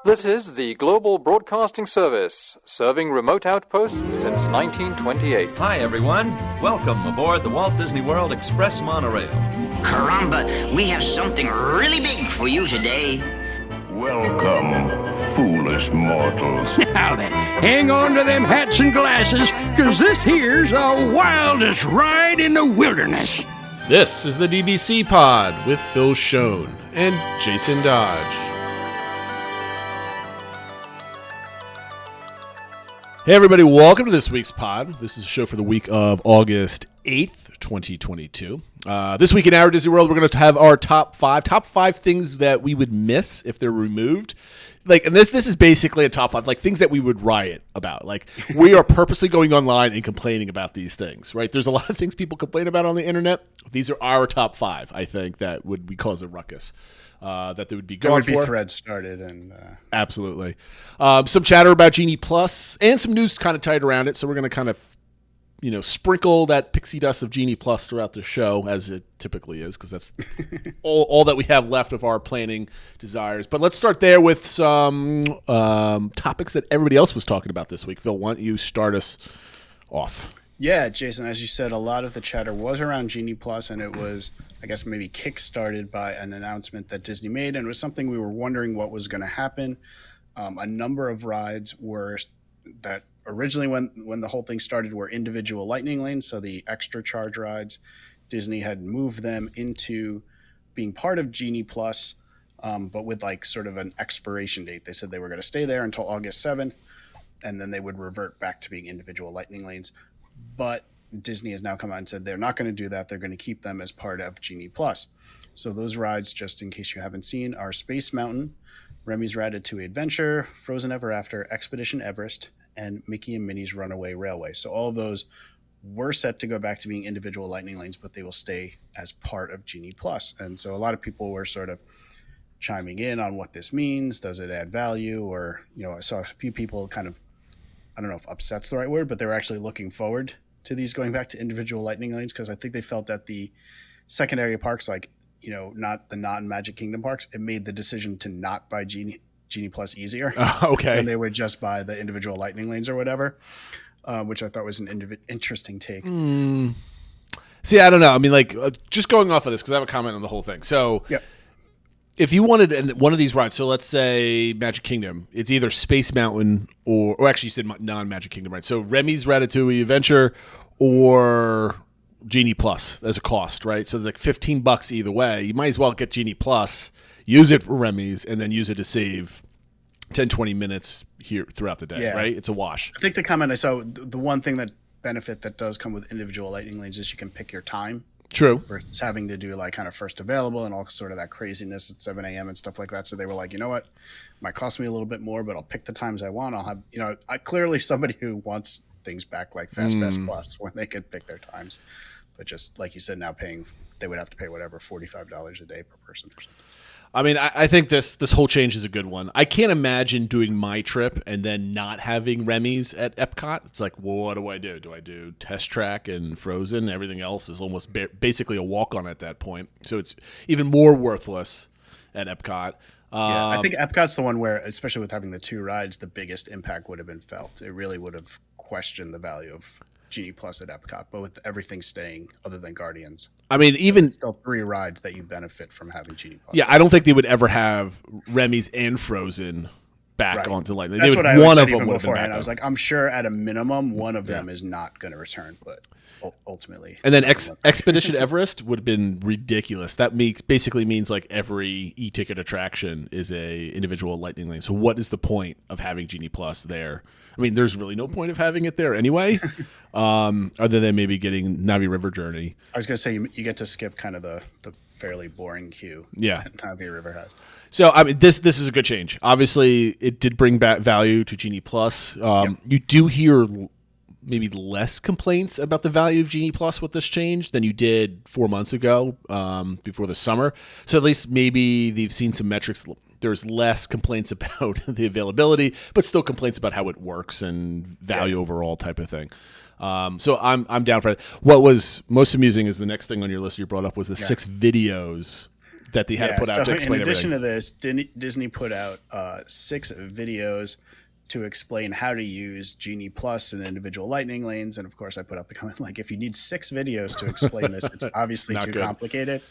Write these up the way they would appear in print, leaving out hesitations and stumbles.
This is the Global Broadcasting Service, serving remote outposts since 1928. Hi, everyone. Welcome aboard the Walt Disney World Express monorail. Caramba, we have something really big for you today. Welcome, foolish mortals. Now then, hang on to them hats and glasses, because this here's the wildest ride in the wilderness. This is the DBC Pod with Phil Schoen and Jason Dodge. Hey everybody, welcome to this week's pod. This is a show for the week of August 8th, 2022. This week in our Disney World, we're going to have our top five things that we would miss if they're removed. And this is basically a top five, things that we would riot about. We are purposely going online and complaining about these things, right? There's a lot of things people complain about on the internet. These are our top five, I think, that would be cause a ruckus. That they would be going for. There would be threads started. And Absolutely. Some chatter about Genie Plus and some news kind of tied around it. So we're going to kind of, sprinkle that pixie dust of Genie Plus throughout the show, as it typically is, because that's all that we have left of our planning desires. But let's start there with some topics that everybody else was talking about this week. Phil, why don't you start us off? Yeah, Jason, as you said, a lot of the chatter was around Genie Plus, and it was, I guess, maybe kick-started by an announcement that Disney made, and it was something we were wondering what was going to happen. A number of rides were that originally when the whole thing started were individual lightning lanes, so the extra charge rides. Disney had moved them into being part of Genie Plus, but with sort of an expiration date. They said they were going to stay there until August 7th, and then they would revert back to being individual lightning lanes. But Disney has now come out and said they're not going to do that. They're going to keep them as part of Genie Plus. So those rides, just in case you haven't seen, are Space Mountain, Remy's Ratatouille Adventure, Frozen Ever After, Expedition Everest, and Mickey and Minnie's Runaway Railway. So all of those were set to go back to being individual lightning lanes, but they will stay as part of Genie Plus. And so a lot of people were sort of chiming in on what this means. Does it add value? Or, I saw a few people kind of, I don't know if upset's the right word, but they were actually looking forward to these going back to individual lightning lanes, because I think they felt that the secondary parks, not the non-Magic Kingdom parks, it made the decision to not buy Genie Plus easier. Okay. And they would just buy the individual lightning lanes or whatever, which I thought was an interesting take. See, I don't know. Just going off of this, because I have a comment on the whole thing. So, Yep. If you wanted one of these rides, so let's say Magic Kingdom, it's either Space Mountain or actually you said non-Magic Kingdom, right? So Remy's Ratatouille Adventure or Genie Plus as a cost, right? So $15 either way. You might as well get Genie Plus, use it for Remy's, and then use it to save 10, 20 minutes here throughout the day, right? It's a wash. I think the comment I saw, the one thing benefit that does come with individual lightning lanes is you can pick your time. True. Versus having to do kind of first available and all sort of that craziness at 7 a.m. and stuff like that. So they were like, you know what, it might cost me a little bit more, but I'll pick the times I want. I'll have, I clearly somebody who wants things back like FastPass Plus when they could pick their times. But just like you said, now they would have to pay whatever, $45 a day per person or something. I mean, I think this whole change is a good one. I can't imagine doing my trip and then not having Remy's at Epcot. It's like, well, what do I do? Do I do Test Track and Frozen? Everything else is almost basically a walk-on at that point. So it's even more worthless at Epcot. I think Epcot's the one where, especially with having the two rides, the biggest impact would have been felt. It really would have questioned the value of Genie Plus at Epcot, but with everything staying other than Guardians. I mean, even still three rides that you benefit from having Genie Plus. Yeah, I don't think they would ever have Remy's and Frozen back onto Lightning. That's what I one said of them even would have been beforehand. back I was like, I'm sure at a minimum one of them is not going to return, but ultimately. And then Expedition Everest would have been ridiculous. That basically means every e-ticket attraction is a individual Lightning Lane. So what is the point of having Genie Plus there? I mean, there's really no point of having it there anyway, other than maybe getting Navi River Journey. I was going to say you get to skip kind of the fairly boring queue that Navi River has. So, I mean, this is a good change. Obviously, it did bring back value to Genie Plus. You do hear maybe less complaints about the value of Genie Plus with this change than you did 4 months ago before the summer. So at least maybe they've seen some metrics. There's less complaints about the availability, but still complaints about how it works and value overall type of thing. So I'm down for it. What was most amusing is the next thing on your list you brought up was the 6 videos that they had to put out to explain in addition everything. to this, Disney put out 6 videos to explain how to use Genie Plus and individual lightning lanes. And of course, I put up the comment like, if you need 6 videos to explain this, it's obviously Not too good. complicated.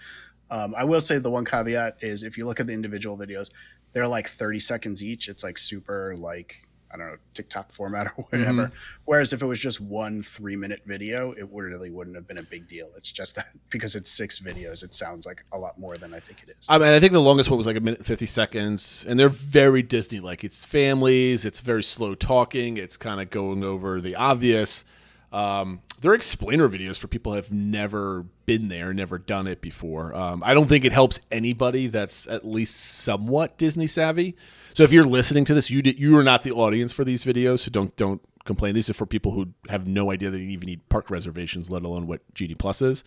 I will say the one caveat is if you look at the individual videos, they're like 30 seconds each. It's like super like, I don't know, TikTok format or whatever. Mm-hmm. Whereas if it was just 1 3-minute video, it really wouldn't have been a big deal. It's just that because it's 6 videos, it sounds like a lot more than I think it is. I mean, I think the longest one was like 1 minute 50 seconds, and they're very Disney-like. It's families. It's very slow talking. It's kind of going over the obvious. They're explainer videos for people who have never been there, never done it before. I don't think it helps anybody that's at least somewhat Disney savvy. So if you're listening to this, you are not the audience for these videos, so don't complain. These are for people who have no idea that you even need park reservations, let alone what Genie Plus is.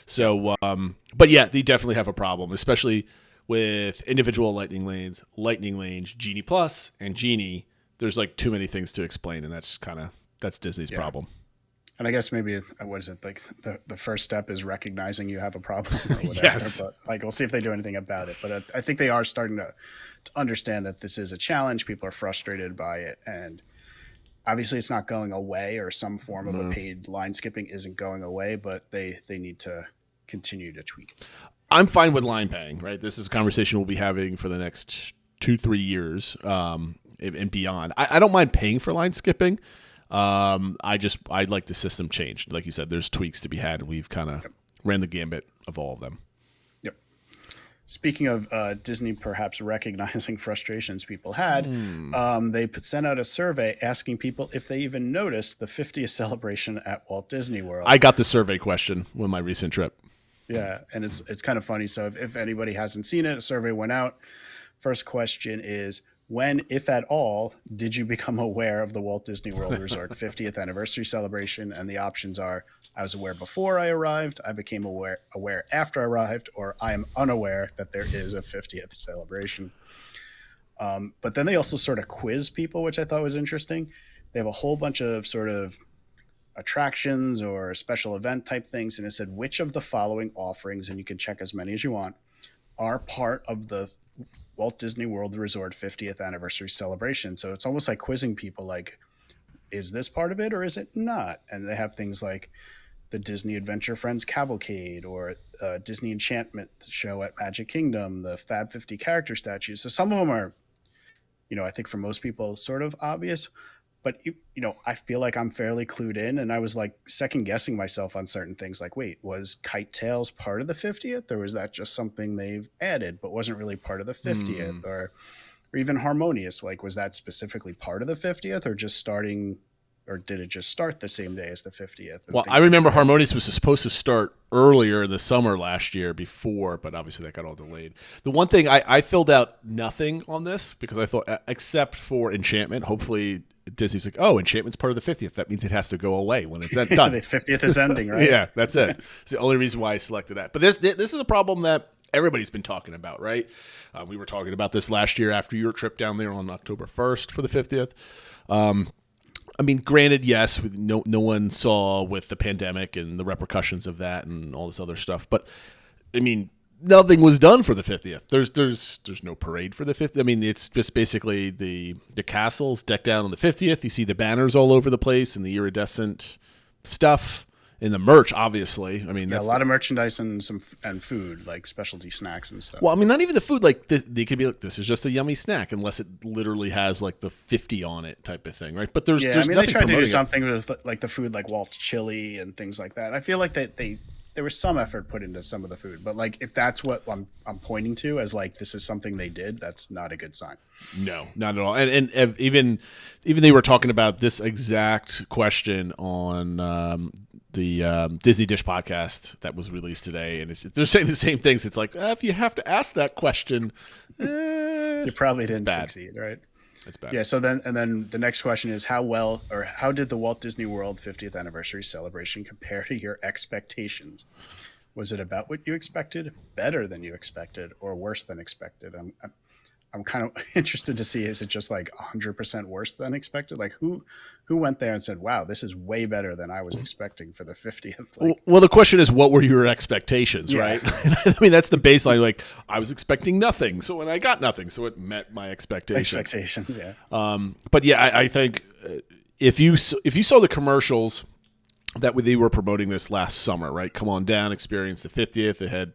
So, but yeah, they definitely have a problem, especially with individual lightning lanes, Genie Plus, and Genie. There's like too many things to explain, and that's Disney's problem. And I guess maybe, what is it, like the first step is recognizing you have a problem or whatever. Yes. But like, we'll see if they do anything about it. But I think they are starting to understand that this is a challenge. People are frustrated by it. And obviously it's not going away, or some form of a paid line skipping isn't going away, but they need to continue to tweak it. I'm fine with line paying, right? This is a conversation we'll be having for the next 2-3 years and beyond. I don't mind paying for line skipping. I'd like the system changed. Like you said, there's tweaks to be had, and we've kind of ran the gambit of all of them. Yep. Speaking of Disney perhaps recognizing frustrations people had, they sent out a survey asking people if they even noticed the 50th celebration at Walt Disney World. I got the survey question with my recent trip. Yeah, and it's kind of funny. So if anybody hasn't seen it, a survey went out. First question is, when, if at all, did you become aware of the Walt Disney World Resort 50th anniversary celebration? And the options are, I was aware before I arrived, I became aware after I arrived, or I am unaware that there is a 50th celebration. But then they also sort of quiz people, which I thought was interesting. They have a whole bunch of sort of attractions or special event type things, and it said, which of the following offerings, and you can check as many as you want, are part of the Walt Disney World Resort 50th anniversary celebration. So it's almost like quizzing people, like, is this part of it or is it not? And they have things like the Disney Adventure Friends Cavalcade, or Disney Enchantment show at Magic Kingdom, the Fab 50 character statues. So some of them are, I think for most people sort of obvious, but I feel like I'm fairly clued in, and I was like second guessing myself on certain things. Like, wait, was Kite Tales part of the 50th, or was that just something they've added but wasn't really part of the 50th? Or even Harmonious, like, was that specifically part of the 50th, or just starting, or did it just start the same day as the 50th? Well, I remember Harmonious was supposed to start earlier in the summer last year before, but obviously that got all delayed. The one thing I filled out nothing on this because I thought, except for Enchantment, hopefully Disney's like, oh, Enchantment's part of the 50th. That means it has to go away when it's done. The 50th is ending, right? Yeah, that's it. It's the only reason why I selected that. But this is a problem that everybody's been talking about, right? We were talking about this last year after your trip down there on October 1st for the 50th. I mean, granted, yes, no one saw with the pandemic and the repercussions of that and all this other stuff. But, I mean, nothing was done for the 50th. There's no parade for the 50th. I mean, it's just basically the castle's decked out on the 50th. You see the banners all over the place and the iridescent stuff and the merch, obviously. I mean, Yeah, that's a lot of merchandise and and food, like specialty snacks and stuff. Well, I mean, not even the food. Like, they could be like, this is just a yummy snack, unless it literally has like the 50 on it type of thing, right? But there's I mean, nothing they tried to do promoting it. something with like the food, like Walt's chili and things like that. I feel like there was some effort put into some of the food, but like if that's what I'm pointing to as like this is something they did, that's not a good sign. No, not at all. And even they were talking about this exact question on the Disney Dish podcast that was released today, and they're saying the same things. It's like, if you have to ask that question, You probably didn't bad. succeed, right? it's bad. Yeah. So then the next question is how did the Walt Disney World 50th anniversary celebration compare to your expectations? Was it about what you expected, better than you expected, or worse than expected? I'm kind of interested to see, is it just like 100% worse than expected? Like who went there and said, wow, this is way better than I was expecting for the 50th? Like, well, the question is, what were your expectations, Yeah. right? I mean, that's the baseline. Like, I was expecting nothing, so when I got nothing, so it met my expectations. yeah. But yeah, I think if you saw the commercials that they were promoting this last summer, right? Come on down, experience the 50th. They had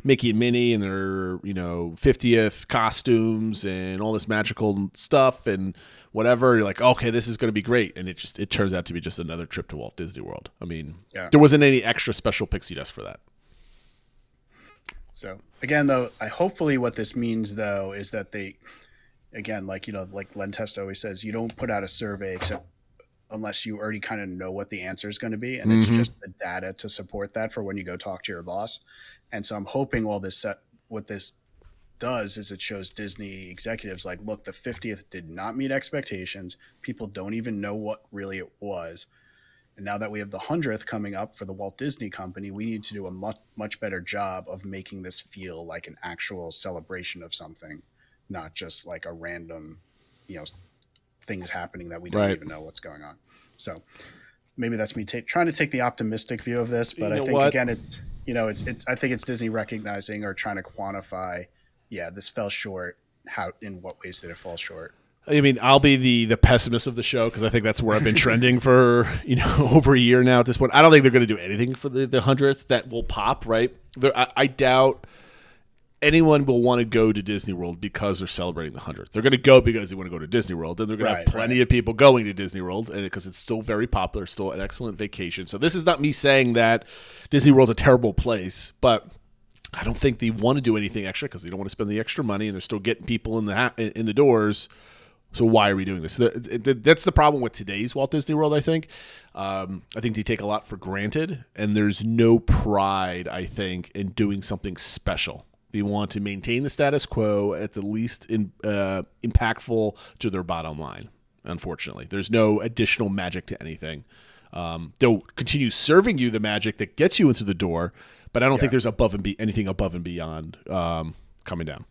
Mickey and Minnie and their 50th costumes and all this magical stuff and whatever. You're like, okay, this is going to be great, and it turns out to be just another trip to Walt Disney World. I mean, there wasn't any extra special pixie dust for that. So again, though, hopefully what this means though is that they, again, like Len Testa always says, you don't put out a survey unless you already kind of know what the answer is going to be, and it's just the data to support that for when you go talk to your boss. And so I'm hoping what this does is it shows Disney executives like, look, the 50th did not meet expectations. People don't even know what really it was. And now that we have the 100th coming up for the Walt Disney Company, we need to do a much better job of making this feel like an actual celebration of something, not just like a random, things happening that we don't even know what's going on. So maybe that's me trying to take the optimistic view of this, but I think again, it's I think it's Disney recognizing or trying to quantify, this fell short. In what ways did it fall short? I mean, I'll be the pessimist of the show because I think that's where I've been trending for over a year now at this point. I don't think they're going to do anything for the 100th that will pop, right? I doubt anyone will want to go to Disney World because they're celebrating the 100th. They're going to go because they want to go to Disney World, and they're going to have plenty of people going to Disney World, and because it's still very popular, still an excellent vacation. So this is not me saying that Disney World's a terrible place, but I don't think they want to do anything extra because they don't want to spend the extra money, and they're still getting people in the doors. So why are we doing this? That's the problem with today's Walt Disney World, I think. I think they take a lot for granted, and there's no pride, I think, in doing something special. They want to maintain the status quo at the least impactful to their bottom line, unfortunately. There's no additional magic to anything. They'll continue serving you the magic that gets you into the door, but I don't think there's anything above and beyond coming down.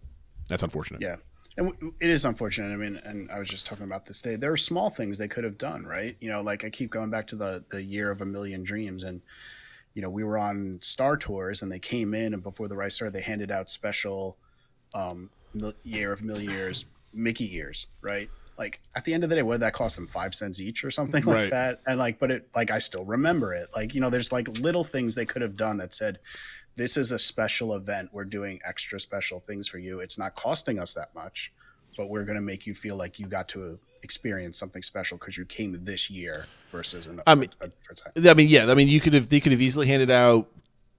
That's unfortunate. Yeah. And it is unfortunate. I mean, and I was just talking about this today. There are small things they could have done, right? Like I keep going back to the year of a million dreams, and we were on Star Tours, and they came in, and before the ride started, they handed out special year of million years Mickey ears, right? Like at the end of the day, what did that cost them? 5 cents each or something like that? And I still remember it. There's like little things they could have done that said, this is a special event. We're doing extra special things for you. It's not costing us that much, but we're going to make you feel like you got to experience something special because you came this year versus a different time. I mean, they could have easily handed out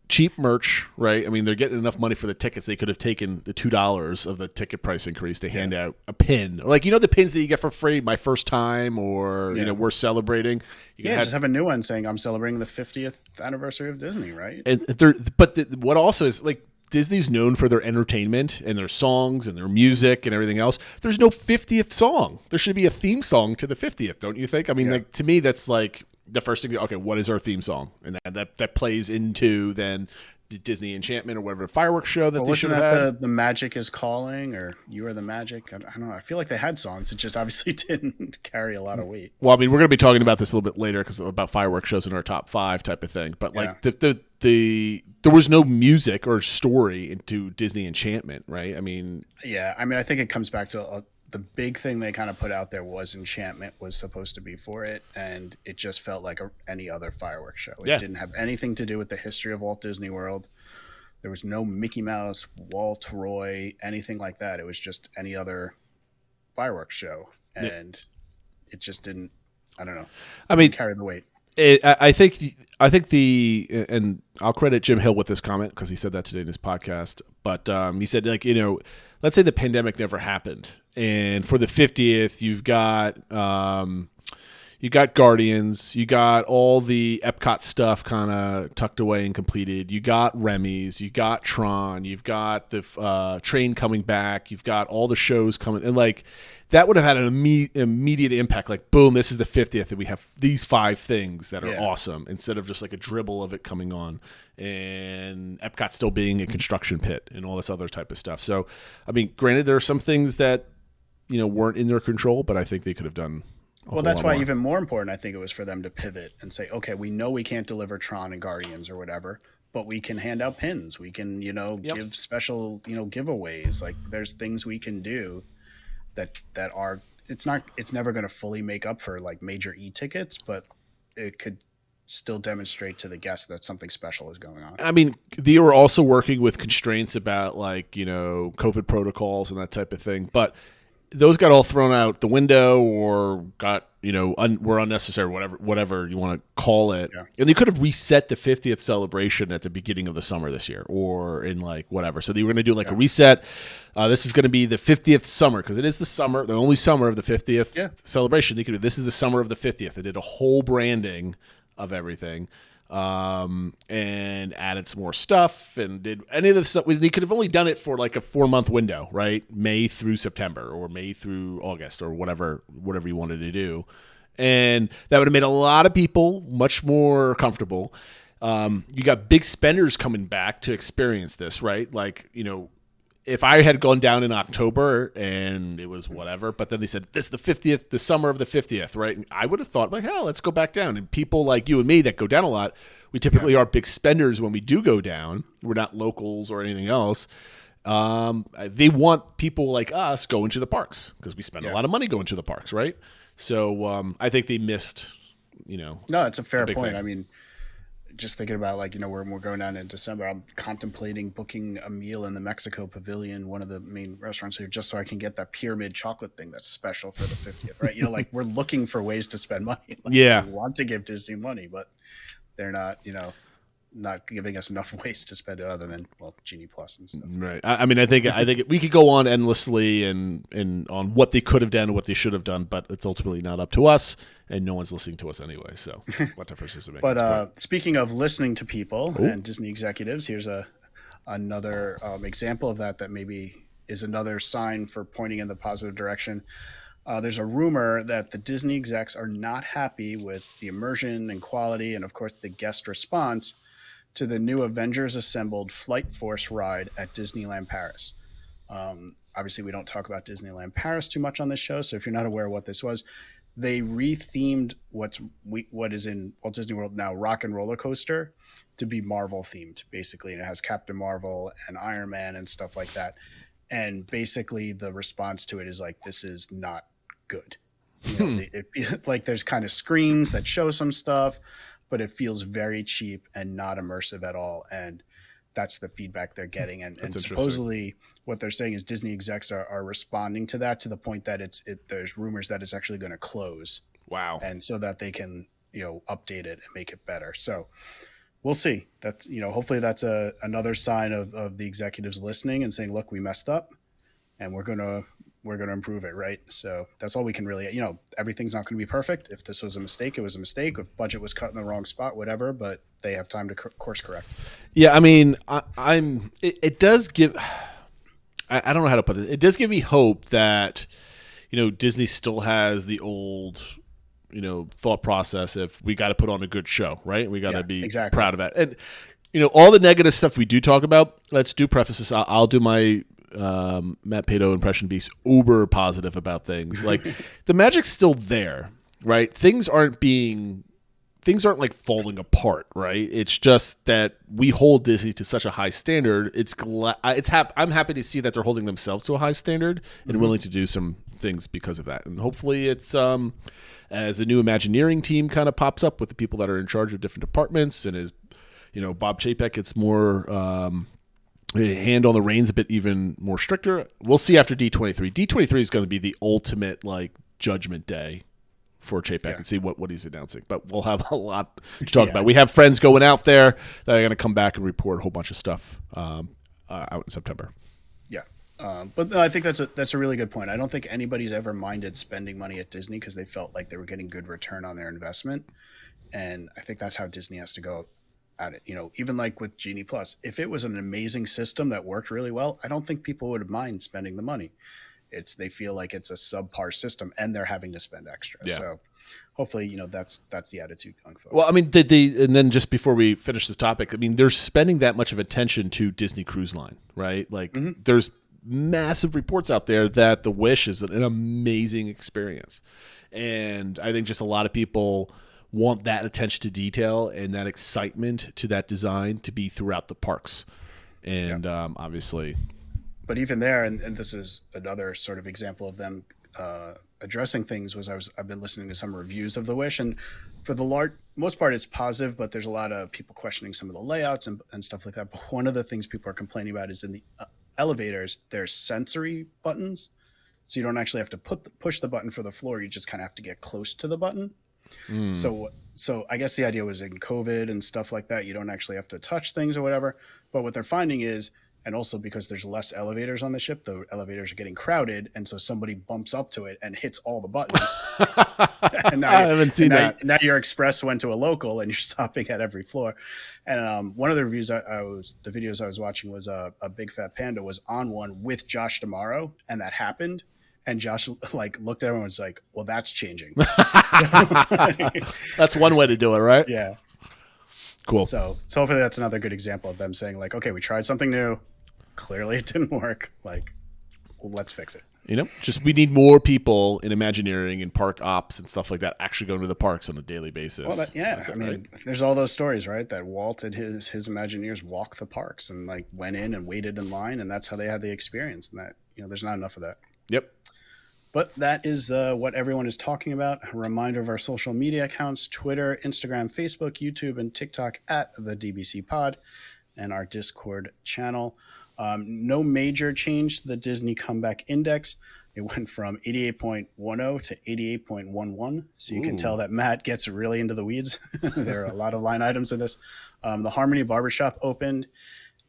cheap merch, right? I mean, they're getting enough money for the tickets. They could have taken the $2 of the ticket price increase to hand out a pin, like the pins that you get for free, my first time, or we're celebrating. Just have a new one saying I'm celebrating the 50th anniversary of Disney, right? And what also is like, Disney's known for their entertainment and their songs and their music and everything else. There's no 50th song. There should be a theme song to the 50th, don't you think? I mean, to me, that's like the first thing. Okay, what is our theme song? And that plays into then the Disney Enchantment or whatever fireworks show that they should have had. The Magic is Calling, or You Are the Magic. I don't know. I feel like they had songs. It just obviously didn't carry a lot of weight. Well, I mean, we're going to be talking about this a little bit later about fireworks shows in our top 5 type of thing. But like there was no music or story into Disney Enchantment, right? I mean, I think it comes back to the big thing they kind of put out there was Enchantment was supposed to be for it, and it just felt like any other fireworks show. It didn't have anything to do with the history of Walt Disney World. There was no Mickey Mouse, Walt, Roy, anything like that. It was just any other fireworks show, and it just didn't. I don't know. I mean, carry the weight. I think and I'll credit Jim Hill with this comment because he said that today in his podcast. But he said, let's say the pandemic never happened, and for the 50th, you've got You got Guardians. You got all the Epcot stuff kind of tucked away and completed. You got Remy's. You got Tron. You've got the train coming back. You've got all the shows coming. And, like, that would have had an immediate impact. Like, boom, this is the 50th, and we have these 5 things that are awesome instead of just like a dribble of it coming on. And Epcot still being a construction pit and all this other type of stuff. So, I mean, granted, there are some things that, weren't in their control, but I think they could have done well, that's why even more important, I think it was for them to pivot and say, okay, we know we can't deliver Tron and Guardians or whatever, but we can hand out pins. We can, give special, giveaways. Like, there's things we can do that are, it's never going to fully make up for like major e-tickets, but it could still demonstrate to the guests that something special is going on. I mean, they were also working with constraints about like, COVID protocols and that type of thing, but those got all thrown out the window or got, were unnecessary, whatever you want to call it. Yeah. And they could have reset the 50th celebration at the beginning of the summer this year or in like whatever. So they were going to do like a reset. This is going to be the 50th summer because it is the summer, the only summer of the 50th celebration. They could do, this is the summer of the 50th. They did a whole branding of everything. And added some more stuff and did any of the stuff. They could have only done it for like a 4-month window, right? May through September or May through August or whatever you wanted to do. And that would have made a lot of people much more comfortable. You got big spenders coming back to experience this, right? Like, if I had gone down in October and it was whatever, but then they said, this is the 50th, the summer of the 50th, right? And I would have thought, like, hell, let's go back down. And people like you and me that go down a lot, we typically are big spenders when we do go down. We're not locals or anything else. They want people like us going to the parks because we spend a lot of money going to the parks, right? So I think they missed, No, it's a fair point. Thing. I mean, just thinking about like, we're going down in December, I'm contemplating booking a meal in the Mexico Pavilion, one of the main restaurants here, just so I can get that pyramid chocolate thing that's special for the 50th, right? Like we're looking for ways to spend money. Like, we want to give Disney money, but they're not, not giving us enough ways to spend it other than, Genie Plus and stuff. Right. I mean, I think we could go on endlessly and on what they could have done and what they should have done, but it's ultimately not up to us, and no one's listening to us anyway. So what difference does it make? But speaking of listening to people and Disney executives, here's another example of that maybe is another sign for pointing in the positive direction. There's a rumor that the Disney execs are not happy with the immersion and quality and, of course, the guest response to the new Avengers Assembled Flight Force ride at Disneyland Paris. Obviously, we don't talk about Disneyland Paris too much on this show, so if you're not aware of what this was, they rethemed what is in Walt Disney World now Rock and Roller Coaster to be Marvel themed, basically, and it has Captain Marvel and Iron Man and stuff like that. And basically, the response to it is like, this is not good. Like there's kind of screens that show some stuff, but it feels very cheap and not immersive at all. And that's the feedback they're getting. And supposedly what they're saying is Disney execs are responding to that to the point that there's rumors that it's actually going to close. Wow. And so that they can, update it and make it better. So we'll see. That's, hopefully that's another sign of the executives listening and saying, look, we messed up and we're going to improve it. Right. So that's all we can really, everything's not going to be perfect. If this was a mistake, it was a mistake. If budget was cut in the wrong spot, whatever, but they have time to course correct. Yeah. I mean, it does give, I don't know how to put it. It does give me hope that, Disney still has the old, thought process if we got to put on a good show, right? We got to be proud of that. And, all the negative stuff we do talk about, let's do preface this. I'll do my Matt Pato impression beast uber positive about things. Like the magic's still there, right? Things aren't like falling apart, right? It's just that we hold Disney to such a high standard. I'm happy to see that they're holding themselves to a high standard and willing to do some things because of that. And hopefully it's as a new Imagineering team kind of pops up with the people that are in charge of different departments, and as Bob Chapek gets more hand on the reins a bit even more stricter. We'll see after D23. D23 is going to be the ultimate like judgment day for Chapek and see what he's announcing. But we'll have a lot to talk about. We have friends going out there that are going to come back and report a whole bunch of stuff out in September. Yeah. But no, I think that's a really good point. I don't think anybody's ever minded spending money at Disney because they felt like they were getting good return on their investment, and I think that's how Disney has to go at it. Even like with Genie Plus, if it was an amazing system that worked really well, I don't think people would mind spending the money. They feel like it's a subpar system and they're having to spend extra. Yeah. So hopefully, that's the attitude going forward. Well, I mean, and then just before we finish this topic, I mean, they're spending that much of attention to Disney Cruise Line, right? Like, there's massive reports out there that the Wish is an amazing experience, and I think just a lot of people want that attention to detail and that excitement to that design to be throughout the parks, and obviously. But even there, and this is another sort of example of them addressing things, I've been listening to some reviews of the Wish, and for the most part it's positive, but there's a lot of people questioning some of the layouts and stuff like that. But one of the things people are complaining about is in the elevators, there's sensory buttons, so you don't actually have to push the button for the floor. You just kind of have to get close to the button. So I guess the idea was in COVID and stuff like that, you don't actually have to touch things or whatever. But what they're finding is, and also because there's less elevators on the ship, the elevators are getting crowded, and so somebody bumps up to it and hits all the buttons. And now I haven't seen that. Now your express went to a local, and you're stopping at every floor. And one of the reviews the videos I was watching was a Big Fat Panda was on one with Josh D'Amaro, and that happened. And Josh looked at everyone and was like, "Well, that's changing." That's one way to do it, right? Yeah. Cool. So hopefully that's another good example of them saying like, okay, we tried something new. Clearly it didn't work. Like, well, let's fix it. Just we need more people in Imagineering and park ops and stuff like that actually going to the parks on a daily basis. Well, there's all those stories, right? That Walt and his Imagineers walked the parks and like went in and waited in line, and that's how they had the experience. And that there's not enough of that. Yep. But that is what everyone is talking about. A reminder of our social media accounts: Twitter, Instagram, Facebook, YouTube, and TikTok at the DBC Pod, and our Discord channel. No major change to the Disney Comeback Index. It went from 88.10 to 88.11. So you can tell that Matt gets really into the weeds. There are a lot of line items in this. The Harmony Barbershop opened,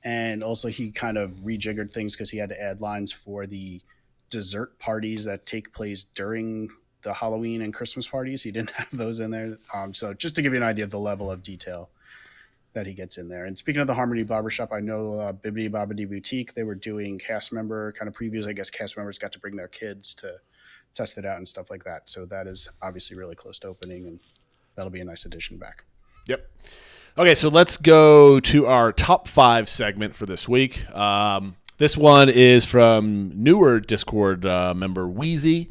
and also he kind of rejiggered things because he had to add lines for the dessert parties that take place during the Halloween and Christmas parties. He didn't have those in there. So just to give you an idea of the level of detail that he gets in there. And speaking of the Harmony Barbershop, I know Bibbidi Bobbidi Boutique, they were doing cast member kind of previews. I guess cast members got to bring their kids to test it out and stuff like that. So that is obviously really close to opening, and that'll be a nice addition back. Yep. Okay, so let's go to our top 5 segment for this week. This one is from newer Discord member Wheezy.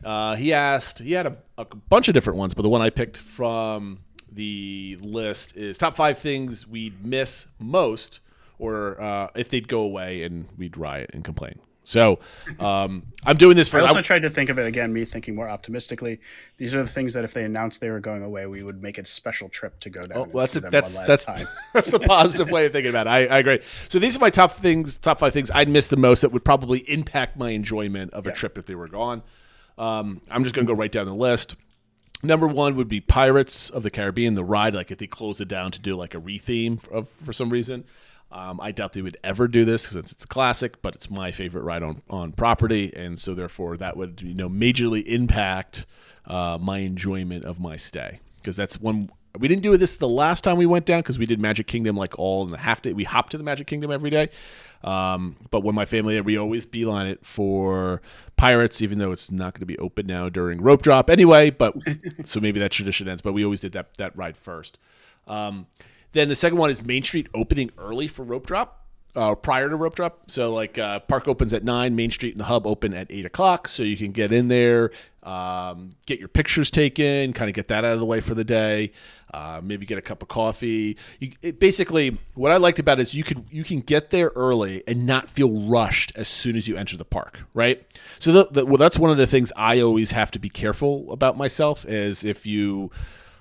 He had a bunch of different ones, but the one I picked from the list is top 5 things we'd miss most, or if they'd go away and we'd riot and complain. So I'm doing this for. I also tried to think of it again, me thinking more optimistically. These are the things that if they announced they were going away, we would make a special trip to go down. Well, time. that's the positive way of thinking about it. I agree. So these are my top 5 things I'd miss the most that would probably impact my enjoyment of a trip if they were gone. I'm just going to go right down the list. Number 1 would be Pirates of the Caribbean, the ride. Like if they close it down to do like a retheme for some reason. I doubt they would ever do this since it's a classic, but it's my favorite ride on property, and so therefore that would majorly impact my enjoyment of my stay, because that's one. We didn't do this the last time we went down because we did Magic Kingdom like all in the half day. We hopped to the Magic Kingdom every day, but when my family there, we always beeline it for Pirates, even though it's not going to be open now during rope drop anyway. But so maybe that tradition ends. But we always did that ride first. Then the second one is Main Street opening early for rope drop, prior to rope drop. So like park opens at 9, Main Street and the hub open at 8 o'clock. So you can get in there, get your pictures taken, kind of get that out of the way for the day. Maybe get a cup of coffee. Basically, what I liked about it is you can get there early and not feel rushed as soon as you enter the park, right? So that's one of the things I always have to be careful about myself is if you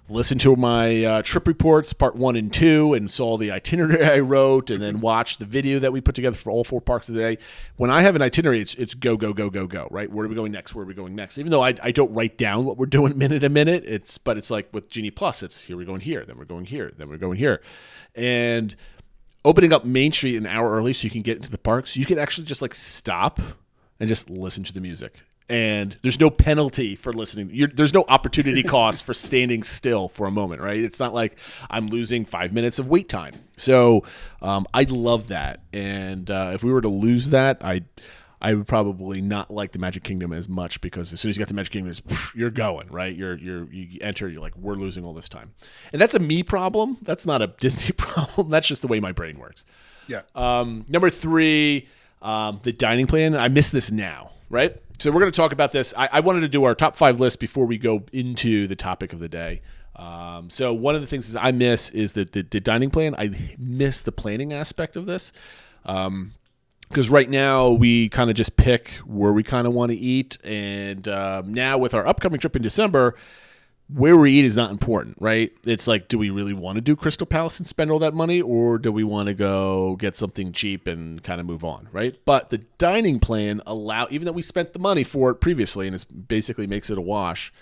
listen to my trip reports, part 1 and 2, and saw the itinerary I wrote, and then watch the video that we put together for all 4 parks of the day. When I have an itinerary, it's go, go, go, go, go, right? Where are we going next? Where are we going next? Even though I don't write down what we're doing minute to minute, but it's like with Genie Plus, it's here we're going here, then we're going here, then we're going here. And opening up Main Street an hour early so you can get into the parks, you can actually just like stop and just listen to the music. And there's no penalty for listening. There's no opportunity cost for standing still for a moment, right? It's not like I'm losing 5 minutes of wait time. So I love that. And if we were to lose that, I would probably not like the Magic Kingdom as much, because as soon as you get the Magic Kingdom, you're going, right? You enter, you're like, we're losing all this time. And that's a me problem. That's not a Disney problem. That's just the way my brain works. Yeah. Number 3, the dining plan. I miss this now, right? So we're going to talk about this. I wanted to do our top 5 list before we go into the topic of the day. So one of the things I miss is the dining plan. I miss the planning aspect of this. Because right now we kind of just pick where we kind of want to eat. And now with our upcoming trip in December, where we eat is not important, right? It's like, do we really want to do Crystal Palace and spend all that money, or do we want to go get something cheap and kind of move on, right? But the dining plan even though we spent the money for it previously, and it basically makes it a wash,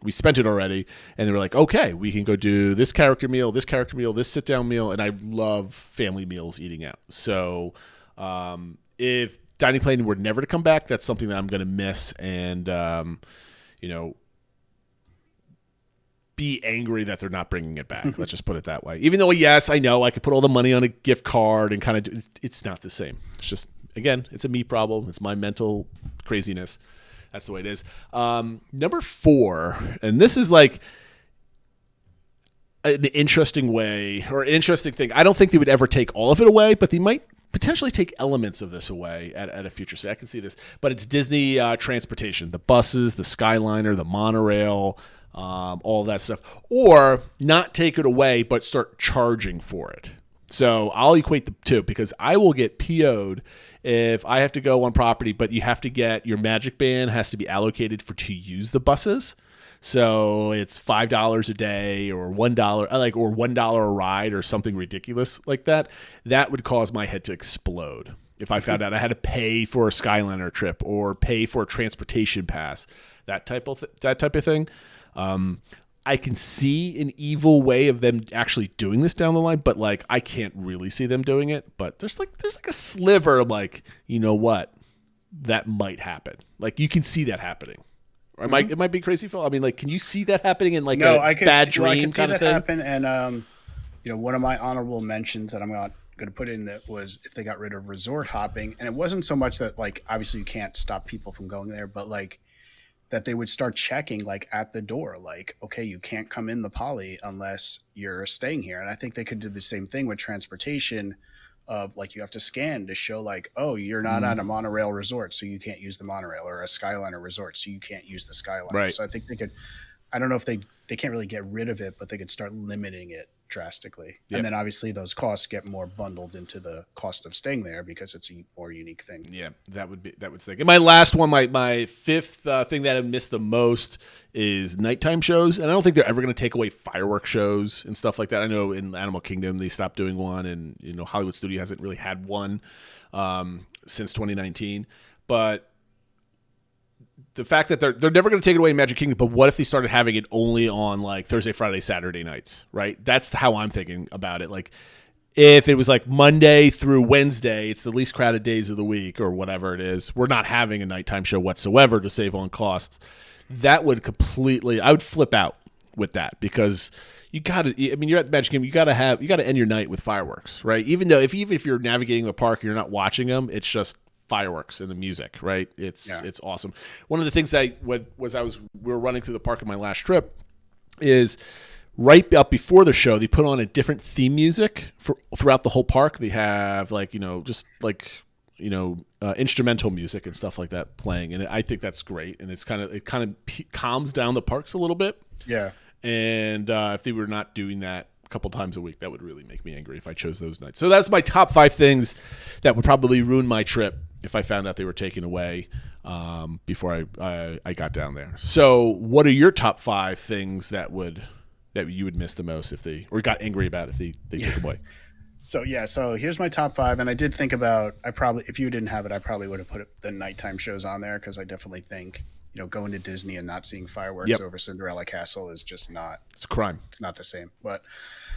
we spent it already, and they were like, okay, we can go do this character meal, this sit-down meal, and I love family meals eating out. So if dining plan were never to come back, that's something that I'm going to miss, and, be angry that they're not bringing it back. Let's just put it that way. Even though, yes, I know I could put all the money on a gift card and kind of do, it's not the same. It's just, again, it's a me problem. It's my mental craziness. That's the way it is. Number 4, and this is like an interesting way, or an interesting thing. I don't think they would ever take all of it away, but they might potentially take elements of this away at a future state. I can see this, but it's Disney transportation, the buses, the Skyliner, the monorail, all of that stuff, or not take it away, but start charging for it. So I'll equate the two, because I will get PO'd if I have to go on property, but you have to get your Magic Band has to be allocated to use the buses. So it's $5 a day, or $1, or $1 a ride, or something ridiculous like that. That would cause my head to explode if I found out I had to pay for a Skyliner trip or pay for a transportation pass, that type of thing. I can see an evil way of them actually doing this down the line, but like I can't really see them doing it. But there's like a sliver of like, you know what, that might happen. Like you can see that happening. Or it might be crazy, Phil. I mean, like, can you see that happening in like bad dream I can see kind of that thing? happen. And one of my honorable mentions that I'm going to put in that was if they got rid of resort hopping, and it wasn't so much that like obviously you can't stop people from going there, but like that they would start checking like at the door, like, okay, you can't come in the Poly unless you're staying here. And I think they could do the same thing with transportation, of like you have to scan to show like, oh, you're not at a monorail resort, so you can't use the monorail, or a Skyliner resort, so you can't use the Skyliner. Right. So I think they could, I don't know if they can't really get rid of it, but they could start limiting it drastically. Yep. And then obviously those costs get more bundled into the cost of staying there because it's a more unique thing. Yeah, that would stick. And my last one, my fifth thing that I missed the most is nighttime shows. And I don't think they're ever going to take away fireworks shows and stuff like that. I know in Animal Kingdom they stopped doing one, and Hollywood Studio hasn't really had one since 2019. But the fact that they're never going to take it away in Magic Kingdom, but what if they started having it only on like Thursday, Friday, Saturday nights, right? That's how I'm thinking about it. Like if it was like Monday through Wednesday, it's the least crowded days of the week or whatever it is, we're not having a nighttime show whatsoever to save on costs. That would I would flip out with that, because you're at the Magic Kingdom, you got to end your night with fireworks, right? Even if you're navigating the park and you're not watching them, it's just fireworks and the music, right? It's awesome. One of the things we were running through the park on my last trip is right up before the show, they put on a different theme music throughout the whole park. They have instrumental music and stuff like that playing, and I think that's great. And it kind of calms down the parks a little bit. Yeah. And if they were not doing that a couple times a week, that would really make me angry if I chose those nights. So that's my top 5 things that would probably ruin my trip if I found out they were taken away before I got down there. So what are your top 5 things that you would miss the most or got angry about if they took them away? So here's my top 5, and I did think about, if you didn't have it, I probably would have put the nighttime shows on there, because I definitely think going to Disney and not seeing fireworks over Cinderella Castle is just not. It's a crime. It's not the same. But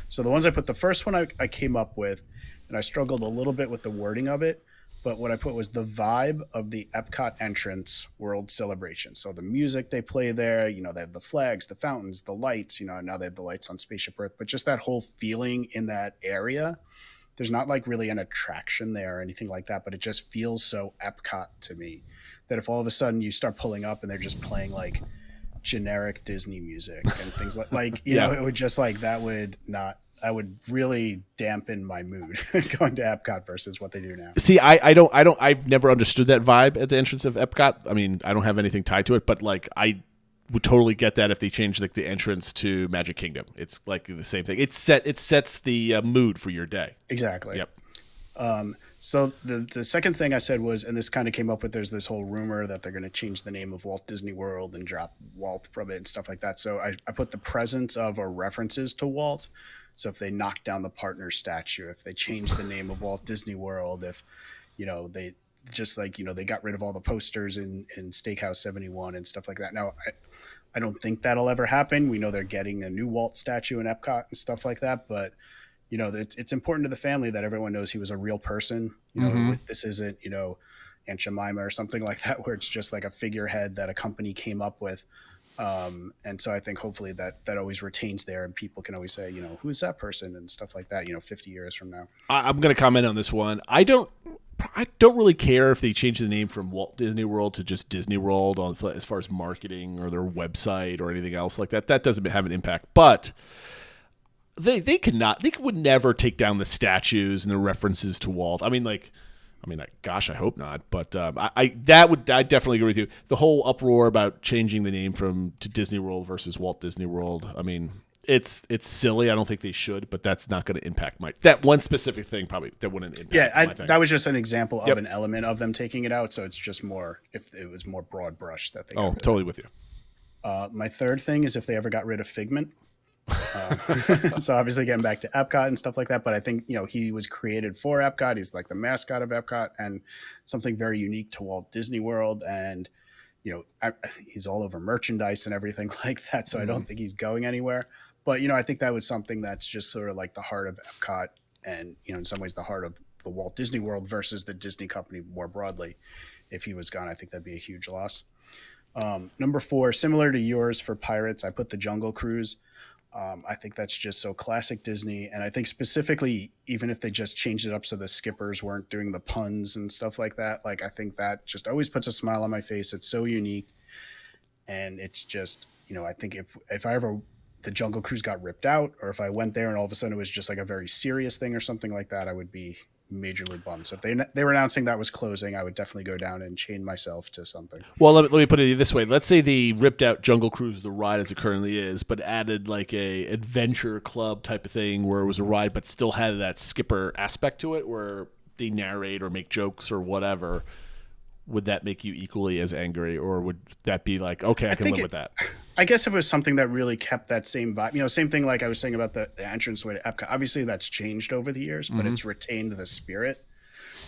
So the ones I put, the first one I came up with, and I struggled a little bit with the wording of it, but what I put was the vibe of the Epcot entrance World Celebration. So the music they play there, you know, they have the flags, the fountains, the lights, you know, now they have the lights on Spaceship Earth, but just that whole feeling in that area. There's not like really an attraction there or anything like that, but it just feels so Epcot to me that if all of a sudden you start pulling up and they're just playing like generic Disney music and things like you know, it would just like, that would not, I would really dampen my mood going to Epcot versus what they do now. See, I've never understood that vibe at the entrance of Epcot. I mean, I don't have anything tied to it, but like I would totally get that if they changed like the entrance to Magic Kingdom. It's like the same thing. It sets the mood for your day. Exactly. Yep. So the second thing I said was, and this kind of came up with, there's this whole rumor that they're going to change the name of Walt Disney World and drop Walt from it and stuff like that. So I put the presence of or references to Walt. So if they knock down the partner statue, if they change the name of Walt Disney World, if, you know, they just like, you know, they got rid of all the posters in Steakhouse 71 and stuff like that. Now, I don't think that'll ever happen. We know they're getting a new Walt statue in Epcot and stuff like that, but you know, it's important to the family that everyone knows he was a real person. You know, this isn't, you know, Aunt Jemima or something like that, where it's just like a figurehead that a company came up with. And so I think hopefully that always retains there, and people can always say, you know, who's that person and stuff like that, you know, 50 years from now. I'm going to comment on this one. I don't really care if they change the name from Walt Disney World to just Disney World as far as marketing or their website or anything else like that. That doesn't have an impact, but they would never take down the statues and the references to Walt. Gosh, I hope not. But I definitely agree with you. The whole uproar about changing the name to Disney World versus Walt Disney World. I mean, it's silly. I don't think they should, but that's not going to impact that one specific thing. Probably that wouldn't impact. Yeah, that was just an example of an element of them taking it out. So it's just more, if it was more broad brush that they. Oh, totally with you. My third thing is if they ever got rid of Figment. So obviously getting back to Epcot and stuff like that, but I think, you know, he was created for Epcot. He's like the mascot of Epcot and something very unique to Walt Disney World. And, you know, he's all over merchandise and everything like that. So I don't think he's going anywhere. But, you know, I think that was something that's just sort of like the heart of Epcot and, you know, in some ways the heart of the Walt Disney World versus the Disney company more broadly. If he was gone, I think that'd be a huge loss. Number 4, similar to yours for Pirates, I put the Jungle Cruise. I think that's just so classic Disney. And I think specifically, even if they just changed it up so the skippers weren't doing the puns and stuff like that, like I think that just always puts a smile on my face. It's so unique. And it's just, you know, I think if I ever, the Jungle Cruise got ripped out, or if I went there and all of a sudden it was just like a very serious thing or something like that, I would be majorly bummed. So if they were announcing that was closing, I would definitely go down and chain myself to something. Well, let me put it this way. Let's say they ripped out Jungle Cruise, the ride as it currently is, but added like a adventure club type of thing where it was a ride but still had that skipper aspect to it where they narrate or make jokes or whatever. Would that make you equally as angry, or would that be like, okay, I can live with that? I guess if it was something that really kept that same vibe, you know, same thing like I was saying about the entranceway to Epcot. Obviously, that's changed over the years, but it's retained the spirit.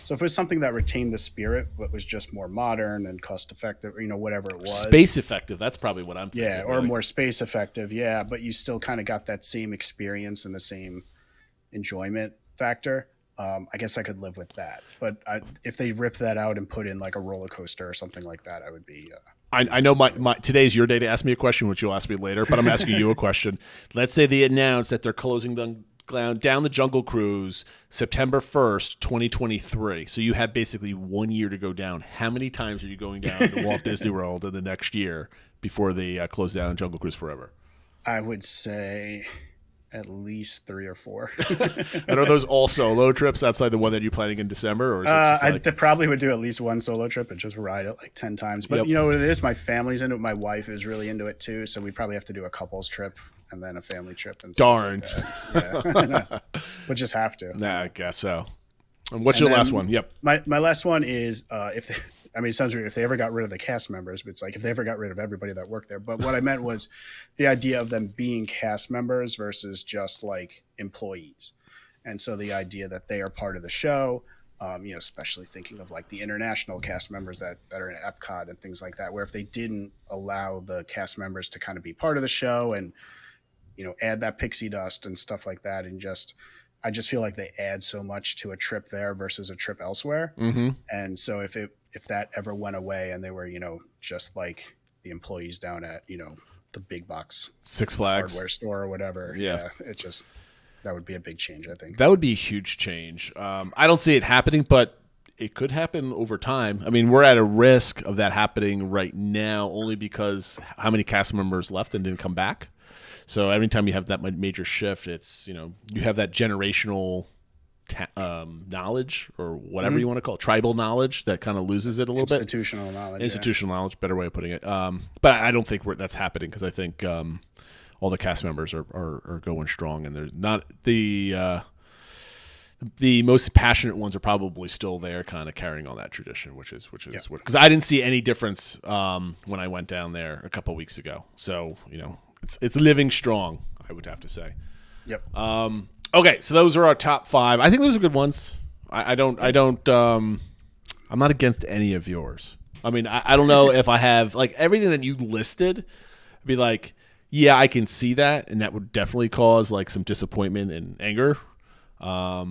So if it was something that retained the spirit, but was just more modern and cost effective, you know, whatever it was. Space effective, that's probably what I'm thinking. Yeah, or more space effective, yeah, but you still kind of got that same experience and the same enjoyment factor. I guess I could live with that. But if they ripped that out and put in like a roller coaster or something like that, I would be... I know my today's your day to ask me a question, which you'll ask me later, but I'm asking you a question. Let's say they announce that they're closing down the Jungle Cruise September 1st, 2023. So you have basically 1 year to go down. How many times are you going down to Walt Disney World in the next year before they close down Jungle Cruise forever? I would say... at least 3 or 4. And are those all solo trips outside the one that you're planning in December? Or is it just like... I probably would do at least one solo trip and just ride it like 10 times. But you know what it is? My family's into it. My wife is really into it too. So we probably have to do a couples trip and then a family trip. And darn. Yeah. We'll just have to. Nah, I guess so. And what's your last one? Yep. My last one is it sounds weird if they ever got rid of the cast members, but it's like if they ever got rid of everybody that worked there. But what I meant was the idea of them being cast members versus just like employees. And so the idea that they are part of the show, you know, especially thinking of like the international cast members that are in Epcot and things like that, where if they didn't allow the cast members to kind of be part of the show and, add that pixie dust and stuff like that. And I just feel like they add so much to a trip there versus a trip elsewhere. Mm-hmm. And so if that ever went away and they were, just like the employees down at, the big box Six Flags hardware store or whatever. Yeah. It's just, that would be a big change, I think. That would be a huge change. I don't see it happening, but it could happen over time. I mean, we're at a risk of that happening right now only because how many cast members left and didn't come back. So every time you have that major shift, it's, you have that generational knowledge or whatever you want to call it, tribal knowledge that kind of loses it a little bit. Institutional knowledge. Institutional knowledge, better way of putting it. But I don't think that's happening because I think all the cast members are going strong, and there's not the most passionate ones are probably still there, kind of carrying on that tradition, which is because I didn't see any difference when I went down there a couple of weeks ago. So it's living strong, I would have to say. Yep. Okay, so those are our top 5. I think those are good ones. I'm not against any of yours. I mean, I don't know if I have like everything that you listed. I'd be like, yeah, I can see that, and that would definitely cause like some disappointment and anger. So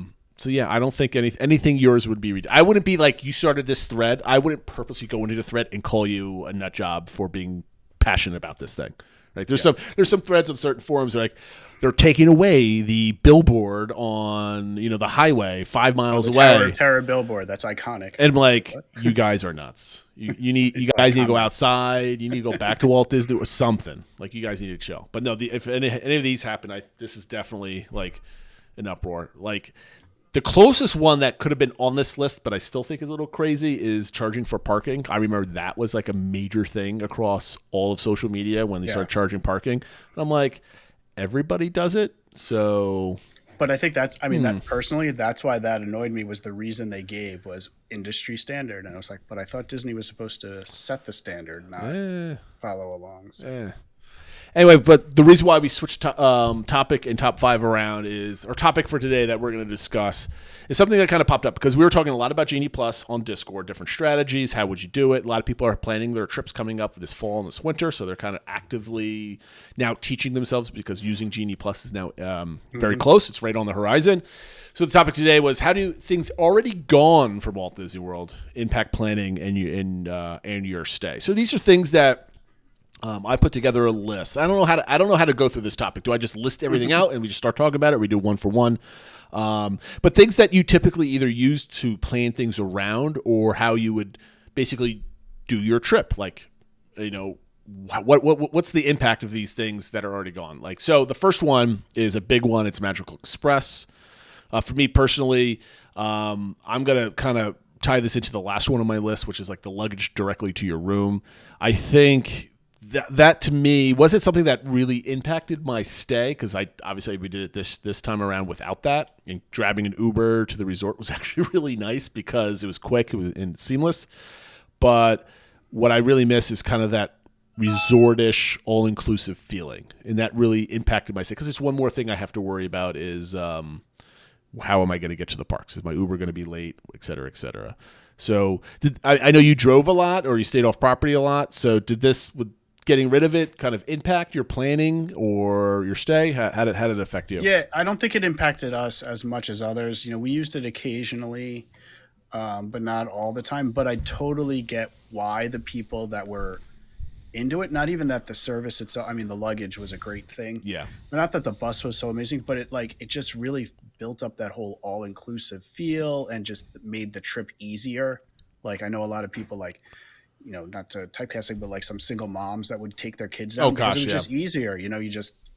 yeah, I don't think anything yours would be. I wouldn't be like you started this thread. I wouldn't purposely go into the thread and call you a nut job for being passionate about this thing. Like there's some threads on certain forums that are like they're taking away the billboard on the highway 5 miles away. Terror billboard, that's iconic. And I'm like, you guys are nuts. You guys need to go outside. You need to go back to Walt Disney or something. Like you guys need to chill. But no, if any of these happen, this is definitely like an uproar. Like the closest one that could have been on this list, but I still think is a little crazy, is charging for parking. I remember that was like a major thing across all of social media when they started charging parking. And I'm like, everybody does it, so. But I think that personally, that's why that annoyed me, was the reason they gave was industry standard. And I was like, but I thought Disney was supposed to set the standard, not follow along. So. Anyway, but the reason why we switched topic and top 5 around is, or topic for today that we're going to discuss, is something that kind of popped up because we were talking a lot about Genie Plus on Discord, different strategies, how would you do it? A lot of people are planning their trips coming up this fall and this winter, so they're kind of actively now teaching themselves because using Genie Plus is now very close. It's right on the horizon. So the topic today was, how do things already gone from Walt Disney World impact planning and your stay? So these are things that I put together a list. I don't know how to go through this topic. Do I just list everything out and we just start talking about it? Or we do one for one. But things that you typically either use to plan things around, or how you would basically do your trip. Like, what's the impact of these things that are already gone? Like, so the first one is a big one. It's Magical Express. For me personally, I'm gonna kind of tie this into the last one on my list, which is like the luggage directly to your room. I think that to me wasn't something that really impacted my stay, because we did it this time around without that, and grabbing an Uber to the resort was actually really nice because it was quick, and seamless. But what I really miss is kind of that resort-ish, all-inclusive feeling, and that really impacted my stay, because it's one more thing I have to worry about is how am I going to get to the parks? Is my Uber going to be late, et cetera, et cetera. So I know you drove a lot, or you stayed off property a lot, so would getting rid of it kind of impact your planning or your stay? How did it affect you? Yeah, I don't think it impacted us as much as others. We used it occasionally, but not all the time. But I totally get why the people that were into it, not even that the service itself, I mean, the luggage was a great thing. Yeah. But not that the bus was so amazing, but it just really built up that whole all-inclusive feel and just made the trip easier. Like, I know a lot of people, like, not to typecasting, but like some single moms that would take their kids out. Oh gosh, it was just easier. You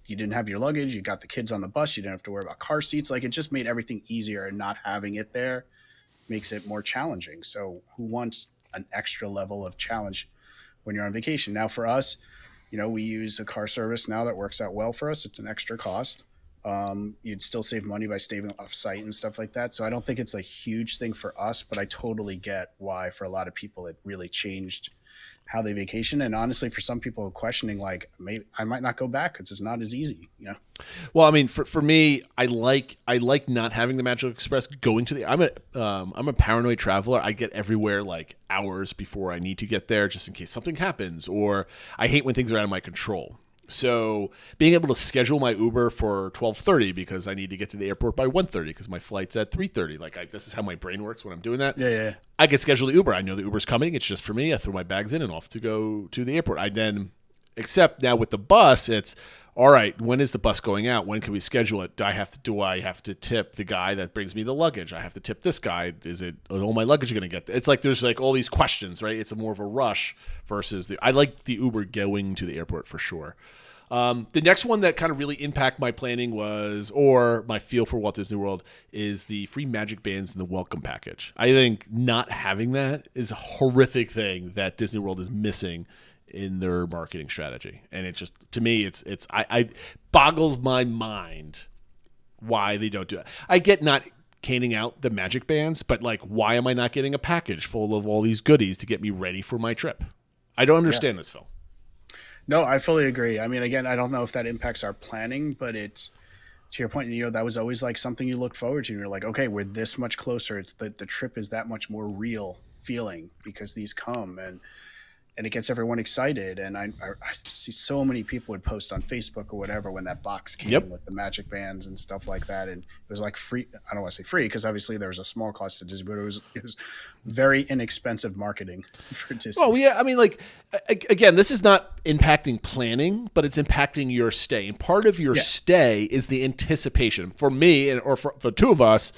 didn't have your luggage, you got the kids on the bus, you didn't have to worry about car seats. Like, it just made everything easier, and not having it there makes it more challenging. So who wants an extra level of challenge when you're on vacation? Now for us, we use a car service now that works out well for us. It's an extra cost. You'd still save money by staying off site and stuff like that. So I don't think it's a huge thing for us, but I totally get why for a lot of people it really changed how they vacation. And honestly, for some people questioning, like, maybe I might not go back because it's not as easy. Well, I mean, for me, I like not having the Magical Express going to the. I'm a paranoid traveler. I get everywhere like hours before I need to get there, just in case something happens, or I hate when things are out of my control. So being able to schedule my Uber for 12:30 because I need to get to the airport by 1:30 because my flight's at 3:30. This is how my brain works when I'm doing that. Yeah. I can schedule the Uber. I know the Uber's coming. It's just for me. I throw my bags in and off to go to the airport. Except now with the bus, it's all right. When is the bus going out? When can we schedule it? Do I have to tip the guy that brings me the luggage? I have to tip this guy. Is all my luggage going to get there? It's like there's like all these questions, right? It's more of a rush versus I like the Uber going to the airport for sure. The next one that kind of really impacted my planning or my feel for Walt Disney World is the free Magic Bands in the welcome package. I think not having that is a horrific thing that Disney World is missing in their marketing strategy. And it's just, to me, I boggles my mind why they don't do it. I get not caning out the Magic Bands, but like, why am I not getting a package full of all these goodies to get me ready for my trip? I don't understand this, Phil. No, I fully agree. I mean, again, I don't know if that impacts our planning, but it's, to your point, that was always like something you looked forward to. And you're like, okay, we're this much closer. It's the trip is that much more real feeling because these come and it gets everyone excited. And I see so many people would post on Facebook or whatever when that box came with the Magic Bands and stuff like that. And it was like free. I don't want to say free because obviously there was a small cost to Disney, but it was very inexpensive marketing for Disney. Oh yeah, I mean, like again, this is not impacting planning, but it's impacting your stay. And part of your stay is the anticipation. For me, or for the two of us,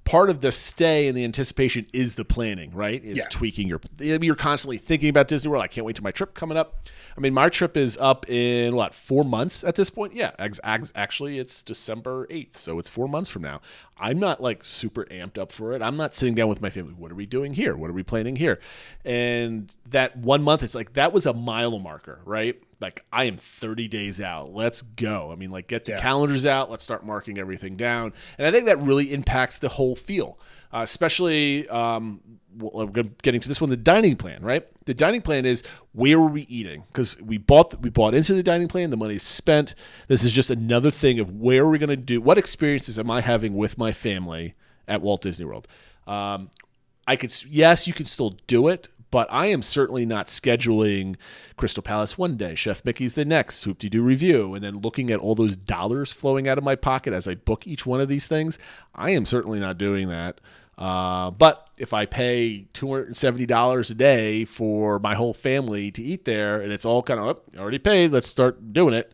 part of the stay and the anticipation is the planning, right? It's tweaking you're constantly thinking about Disney World. I can't wait till my trip coming up. I mean, my trip is up in 4 months at this point? Yeah, actually it's December 8th. So it's 4 months from now. I'm not like super amped up for it. I'm not sitting down with my family. What are we doing here? What are we planning here? And that 1 month, it's like, that was a mile marker, right? Like, I am 30 days out. Let's go. I mean, like, get the calendars out. Let's start marking everything down. And I think that really impacts the whole feel, especially getting to this one, the dining plan, right? The dining plan is, where are we eating? Because we bought into the dining plan. The money's spent. This is just another thing of where are we going to do, what experiences am I having with my family at Walt Disney World? You can still do it, but I am certainly not scheduling Crystal Palace one day, Chef Mickey's the next, Hoop-de-Doo Review, and then looking at all those dollars flowing out of my pocket as I book each one of these things. I am certainly not doing that. But if I pay $270 a day for my whole family to eat there, and it's all kind of, already paid, let's start doing it,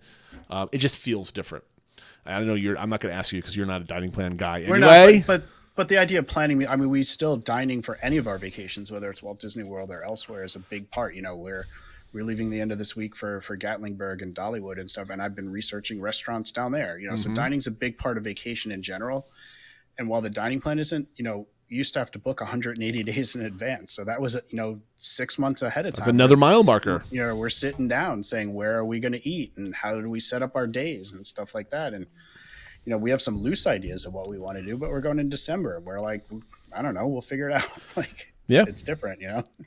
it just feels different. I don't know, I'm not going to ask you because you're not a dining plan guy anyway. But the idea of planning, I mean, we still dining for any of our vacations, whether it's Walt Disney World or elsewhere, is a big part. We're leaving the end of this week for Gatlinburg and Dollywood and stuff, and I've been researching restaurants down there. So dining's a big part of vacation in general. And while the dining plan isn't, you used to have to book 180 days in advance. So that was, 6 months ahead of time. That's another mile marker. We're sitting down saying, where are we going to eat and how do we set up our days and stuff like that. And we have some loose ideas of what we want to do, but we're going in December. We're like, I don't know, we'll figure it out. It's different,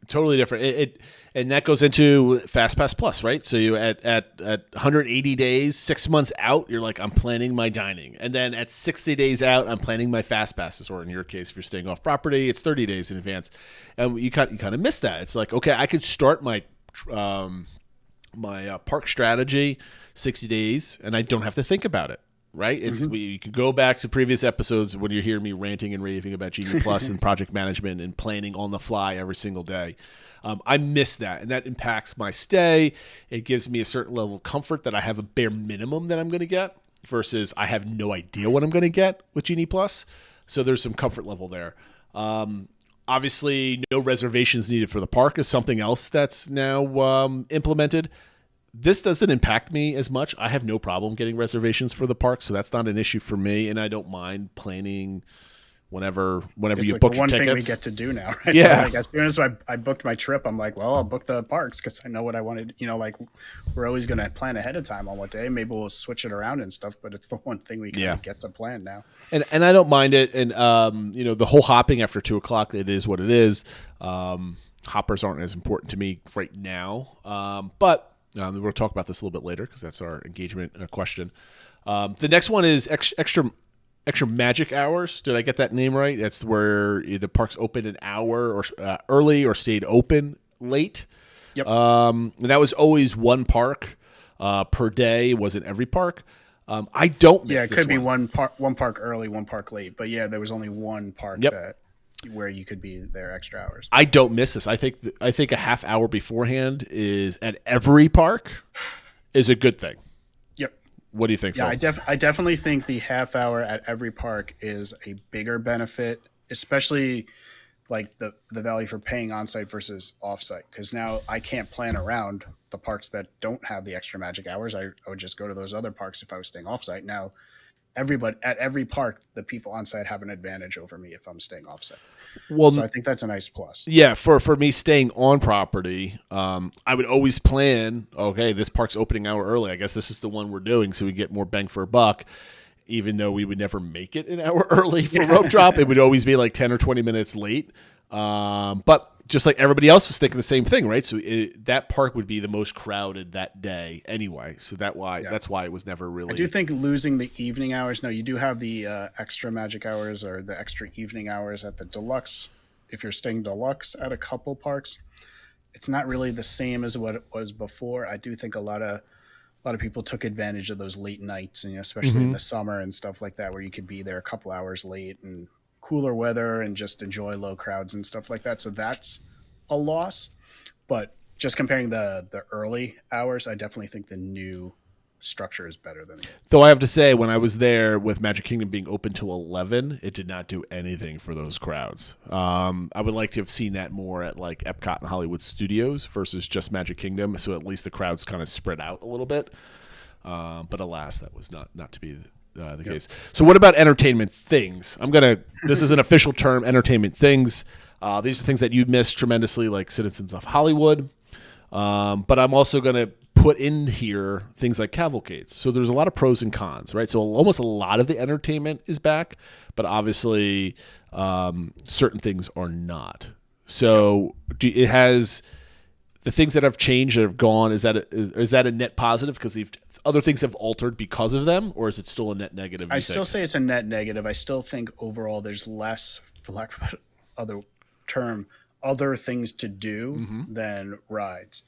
Totally different. And that goes into FastPass Plus, right? So you at 180 days, 6 months out, you're like, I'm planning my dining. And then at 60 days out, I'm planning my FastPasses. Or in your case, if you're staying off property, it's 30 days in advance. And you kind of miss that. It's like, okay, I could start my park strategy 60 days, and I don't have to think about it. Right? You can go back to previous episodes when you hear me ranting and raving about Genie Plus and project management and planning on the fly every single day. I miss that, and that impacts my stay. It gives me a certain level of comfort that I have a bare minimum that I'm going to get versus I have no idea what I'm going to get with Genie Plus. So there's some comfort level there. Obviously, no reservations needed for the park is something else that's now implemented. This doesn't impact me as much. I have no problem getting reservations for the park, so that's not an issue for me, and I don't mind planning whenever you like book the your one tickets. thing we get to do now, right? Yeah. So as soon as I booked my trip, I'm like, well, I'll book the parks because I know what I wanted. We're always going to plan ahead of time on what day. Maybe we'll switch it around and stuff, but it's the one thing we can get to plan now. And I don't mind it. And the whole hopping after 2:00, it is what it is. Hoppers aren't as important to me right now, but. We'll talk about this a little bit later because that's our engagement question. The next one is extra magic hours. Did I get that name right? That's where the park's open an hour or early or stayed open late. Yep. And that was always one park. per day was in every park. I don't miss Yeah, it this could be one. one park early, one park late. But yeah, there was only one park Yep. where you could be there extra hours. I don't miss this. I think a half hour beforehand is at every park is a good thing. Yep. What do you think, Yeah, Phil? I definitely think the half hour at every park is a bigger benefit, especially like the value for paying on site versus off site. Because now I can't plan around the parks that don't have the extra magic hours. I would just go to those other parks if I was staying off site. Now, everybody at every park, the people on site have an advantage over me if I'm staying off site. Well, So I think that's a nice plus. yeah, for me staying on property, I would always plan, okay, this park's opening hour early. I guess this is the one we're doing so we get more bang for a buck. Even though we would never make it an hour early for rope drop, it would always be like 10 or 20 minutes late. But just like everybody else was thinking the same thing, right? So that park would be the most crowded that day anyway. So that's why it was never really. I do think losing the evening hours. No, you do have the extra magic hours or the extra evening hours at the deluxe. If you're staying deluxe at a couple parks, it's not really the same as what it was before. I do think a lot of people took advantage of those late nights, and especially in the summer and stuff like that, where you could be there a couple hours late and cooler weather and just enjoy low crowds and stuff like that. So that's a loss. But just comparing the early hours, I definitely think the new structure is better than Though I have to say, when I was there with Magic Kingdom being open till 11, it did not do anything for those crowds. I would like to have seen that more at like Epcot and Hollywood Studios versus just Magic Kingdom, so at least the crowds kind of spread out a little bit. But alas, that was not to be the case. So what about entertainment things? This is an official term, entertainment things. These are things that you missed tremendously, like Citizens of Hollywood. But I'm also going to put in here things like cavalcades. So there's a lot of pros and cons, right? So almost a lot of the entertainment is back, but obviously certain things are not. So it has the things that have changed that have gone. Is that a net positive because other things have altered because of them, or is it still a net negative? I still say it's a net negative. I still think overall there's less, for lack of a other term, other things to do than rides.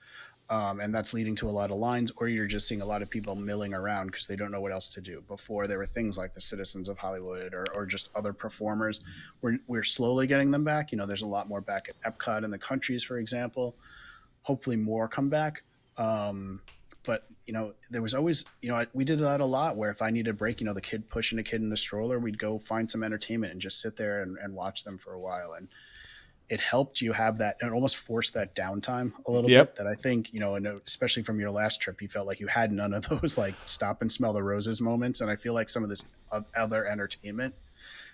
And that's leading to a lot of lines, or you're just seeing a lot of people milling around because they don't know what else to do. Before, there were things like the Citizens of Hollywood or just other performers. We're slowly getting them back. There's a lot more back at Epcot and the countries, for example. Hopefully more come back. But, there was always, we did that a lot where if I needed a break, the kid pushing a kid in the stroller, we'd go find some entertainment and just sit there and watch them for a while. And it helped you have that and almost forced that downtime a little bit that I think, and especially from your last trip, you felt like you had none of those like stop and smell the roses moments. And I feel like some of this other entertainment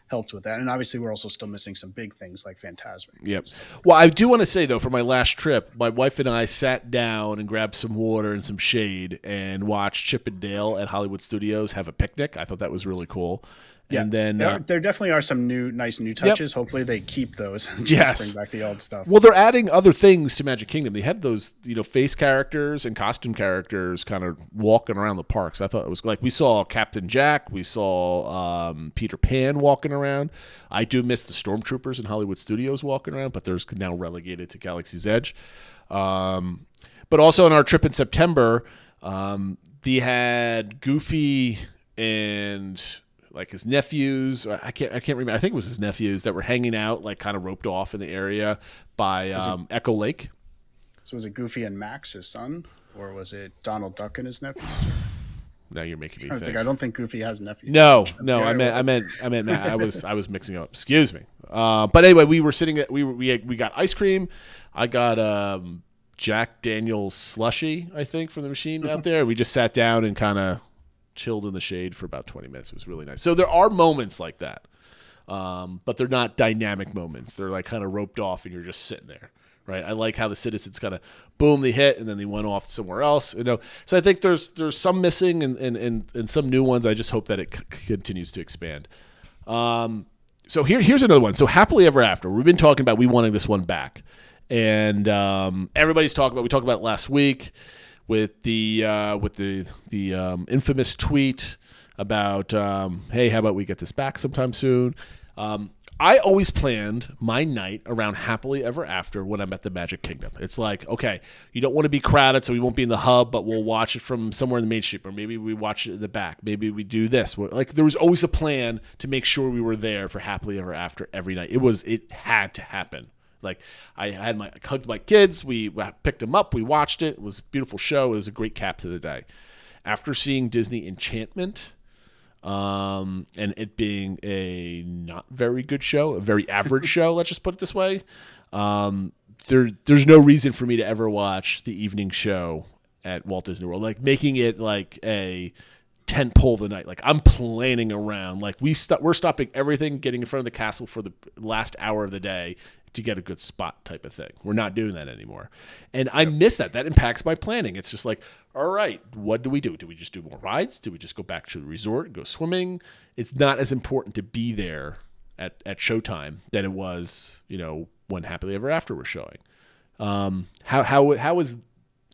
helped with that. And obviously we're also still missing some big things like Fantasmic. Yep. Well, I do want to say though, for my last trip, my wife and I sat down and grabbed some water and some shade and watched Chip and Dale at Hollywood Studios have a picnic. I thought that was really cool. Yeah, and then there definitely are some nice new touches. Hopefully they keep those and Yes. just bring back the old stuff. Well, they're adding other things to Magic Kingdom. They had those, face characters and costume characters kind of walking around the parks. I thought it was like we saw Captain Jack, we saw Peter Pan walking around. I do miss the Stormtroopers in Hollywood Studios walking around, but there's now relegated to Galaxy's Edge. But also on our trip in September, they had Goofy and like his nephews, I can't remember. I think it was his nephews that were hanging out, like kind of roped off in the area by Echo Lake. So was it Goofy and Max, his son, or was it Donald Duck and his nephew? Now you're making me think. I don't think Goofy has nephews. No, I meant Matt. I was mixing up. Excuse me. But anyway, we were sitting at we got ice cream. I got Jack Daniel's slushy, I think, from the machine out there. We just sat down and kind of chilled in the shade for about 20 minutes. It was really nice. So there are moments like that, but they're not dynamic moments. They're like kind of roped off and you're just sitting there, right? I like how the Citizens kind of boom, they hit and then they went off somewhere else. So I think there's some missing and some new ones. I just hope that it continues to expand. So here's another one. So Happily Ever After. We've been talking about wanting this one back, and everybody's talking about. We talked about it last week with the infamous tweet about, hey, how about we get this back sometime soon? I'm I always planned my night around Happily Ever After when I'm at the Magic Kingdom. It's like, okay, you don't want to be crowded, so we won't be in the hub, but we'll watch it from somewhere in the Main Street, or maybe we watch it in the back. Maybe we do this. Like, there was always a plan to make sure we were there for Happily Ever After every night. It had to happen. Like, I hugged my kids. We picked them up. We watched it. It was a beautiful show. It was a great cap to the day. After seeing Disney Enchantment, and it being a not very good show, a very average show, let's just put it this way, there's no reason for me to ever watch the evening show at Walt Disney World. Like, making it like a tent pole of the night. Like, I'm planning around. Like, we're stopping everything, getting in front of the castle for the last hour of the day to get a good spot type of thing. We're not doing that anymore. And I miss that. That impacts my planning. It's just like, all right, what do we do? Do we just do more rides? Do we just go back to the resort and go swimming? It's not as important to be there at showtime than it was, when Happily Ever After was showing. How is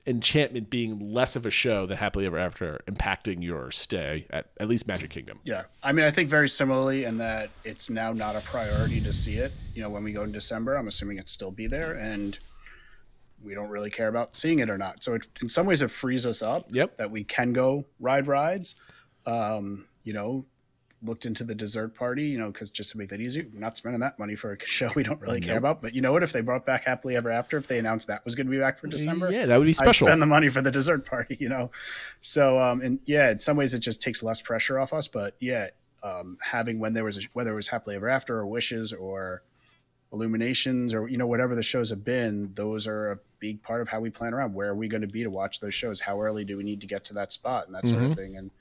Enchantment being less of a show than Happily Ever After impacting your stay at least Magic Kingdom? Yeah. I mean, I think very similarly in that it's now not a priority to see it. When we go in December, I'm assuming it'll still be there, and we don't really care about seeing it or not. So in some ways it frees us up that we can go ride rides. Looked into the dessert party, because just to make that easy, we're not spending that money for a show we don't really care about. But you know what? If they brought back Happily Ever After, if they announced that was going to be back for December, yeah, that would be special. I'd spend the money for the dessert party, So, in some ways it just takes less pressure off us. But having whether it was Happily Ever After or Wishes or Illuminations or whatever the shows have been, those are a big part of how we plan around. Where are we going to be to watch those shows? How early do we need to get to that spot and that sort of thing? And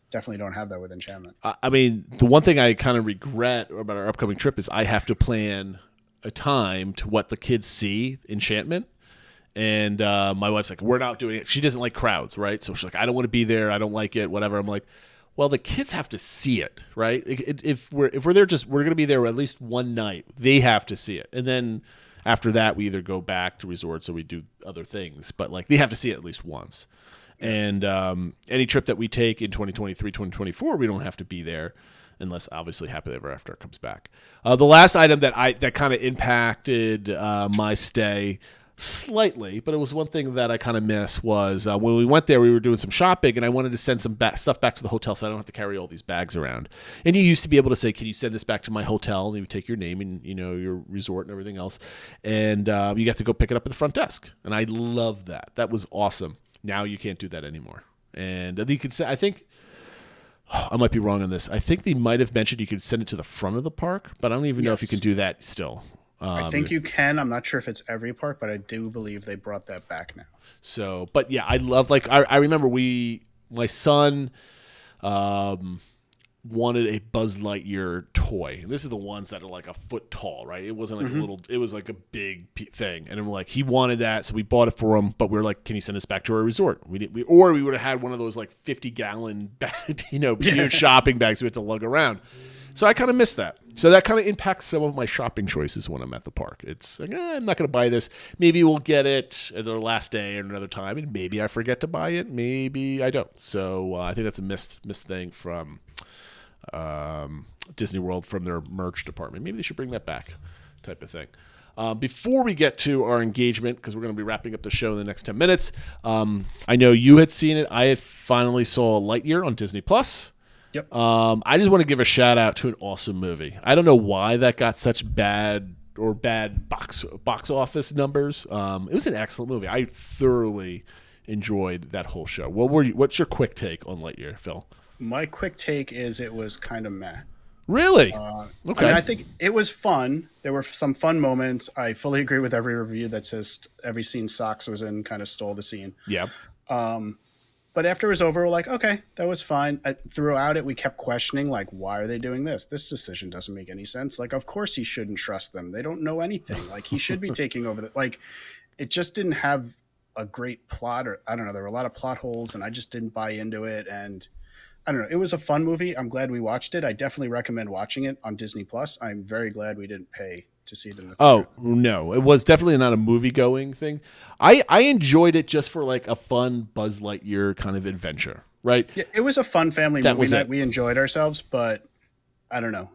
definitely don't have that with Enchantment. I mean, the one thing I kind of regret about our upcoming trip is I have to plan a time to what the kids see Enchantment. And my wife's like, we're not doing it. She doesn't like crowds, right? So she's like, I don't want to be there. I don't like it, whatever. I'm like, well, the kids have to see it, right? If we're there, we're going to be there at least one night. They have to see it. And then after that, we either go back to resorts or we do other things. But like, they have to see it at least once. And any trip that we take in 2023, 2024, we don't have to be there unless obviously Happily Ever After comes back. The last item that kind of impacted my stay slightly, but it was one thing that I kind of missed was when we went there, we were doing some shopping and I wanted to send some stuff back to the hotel so I don't have to carry all these bags around. And you used to be able to say, can you send this back to my hotel? And you would take your name and, your resort and everything else. And you got to go pick it up at the front desk. And I loved that. That was awesome. Now you can't do that anymore. And you could say, I think, I might be wrong on this. I think they might have mentioned you could send it to the front of the park, but I don't even know if you can do that still. I think you can. I'm not sure if it's every park, but I do believe they brought that back now. So, but yeah, I love, I remember my son wanted a Buzz Lightyear toy. And this is the ones that are like a foot tall, right? It wasn't like a little, it was like a big thing. And I'm like, he wanted that, so we bought it for him, but we were like, can you send us back to our resort? Or we would have had one of those like 50-gallon huge shopping bags we had to lug around. So I kind of missed that. So that kind of impacts some of my shopping choices when I'm at the park. It's like, I'm not going to buy this. Maybe we'll get it at the last day or another time, and maybe I forget to buy it. Maybe I don't. So I think that's a missed thing from Disney World, from their merch department. Maybe they should bring that back, type of thing. Before we get to our engagement, because we're going to be wrapping up the show in the next 10 minutes, I know you had seen it. I had finally saw Lightyear on Disney+. Yep. I just want to give a shout out to an awesome movie. I don't know why that got such bad box office numbers. It was an excellent movie. I thoroughly enjoyed that whole show. What's your quick take on Lightyear, Phil? My quick take is it was kind of meh. Really? Okay. I think it was fun. There were some fun moments. I fully agree with every review that says every scene Socks was in kind of stole the scene. Yeah. But after it was over, we're like, okay, that was fine. Throughout it, we kept questioning, like, why are they doing this? This decision doesn't make any sense. Like, of course he shouldn't trust them. They don't know anything. Like, he should be taking over. It just didn't have a great plot, or I don't know. There were a lot of plot holes, and I just didn't buy into it. And I don't know. It was a fun movie. I'm glad we watched it. I definitely recommend watching it on Disney+. I'm very glad we didn't pay to see it in the theater. Oh, no. It was definitely not a movie-going thing. I enjoyed it just for like a fun Buzz Lightyear kind of adventure, right? Yeah, it was a fun family movie night. We enjoyed ourselves, but I don't know.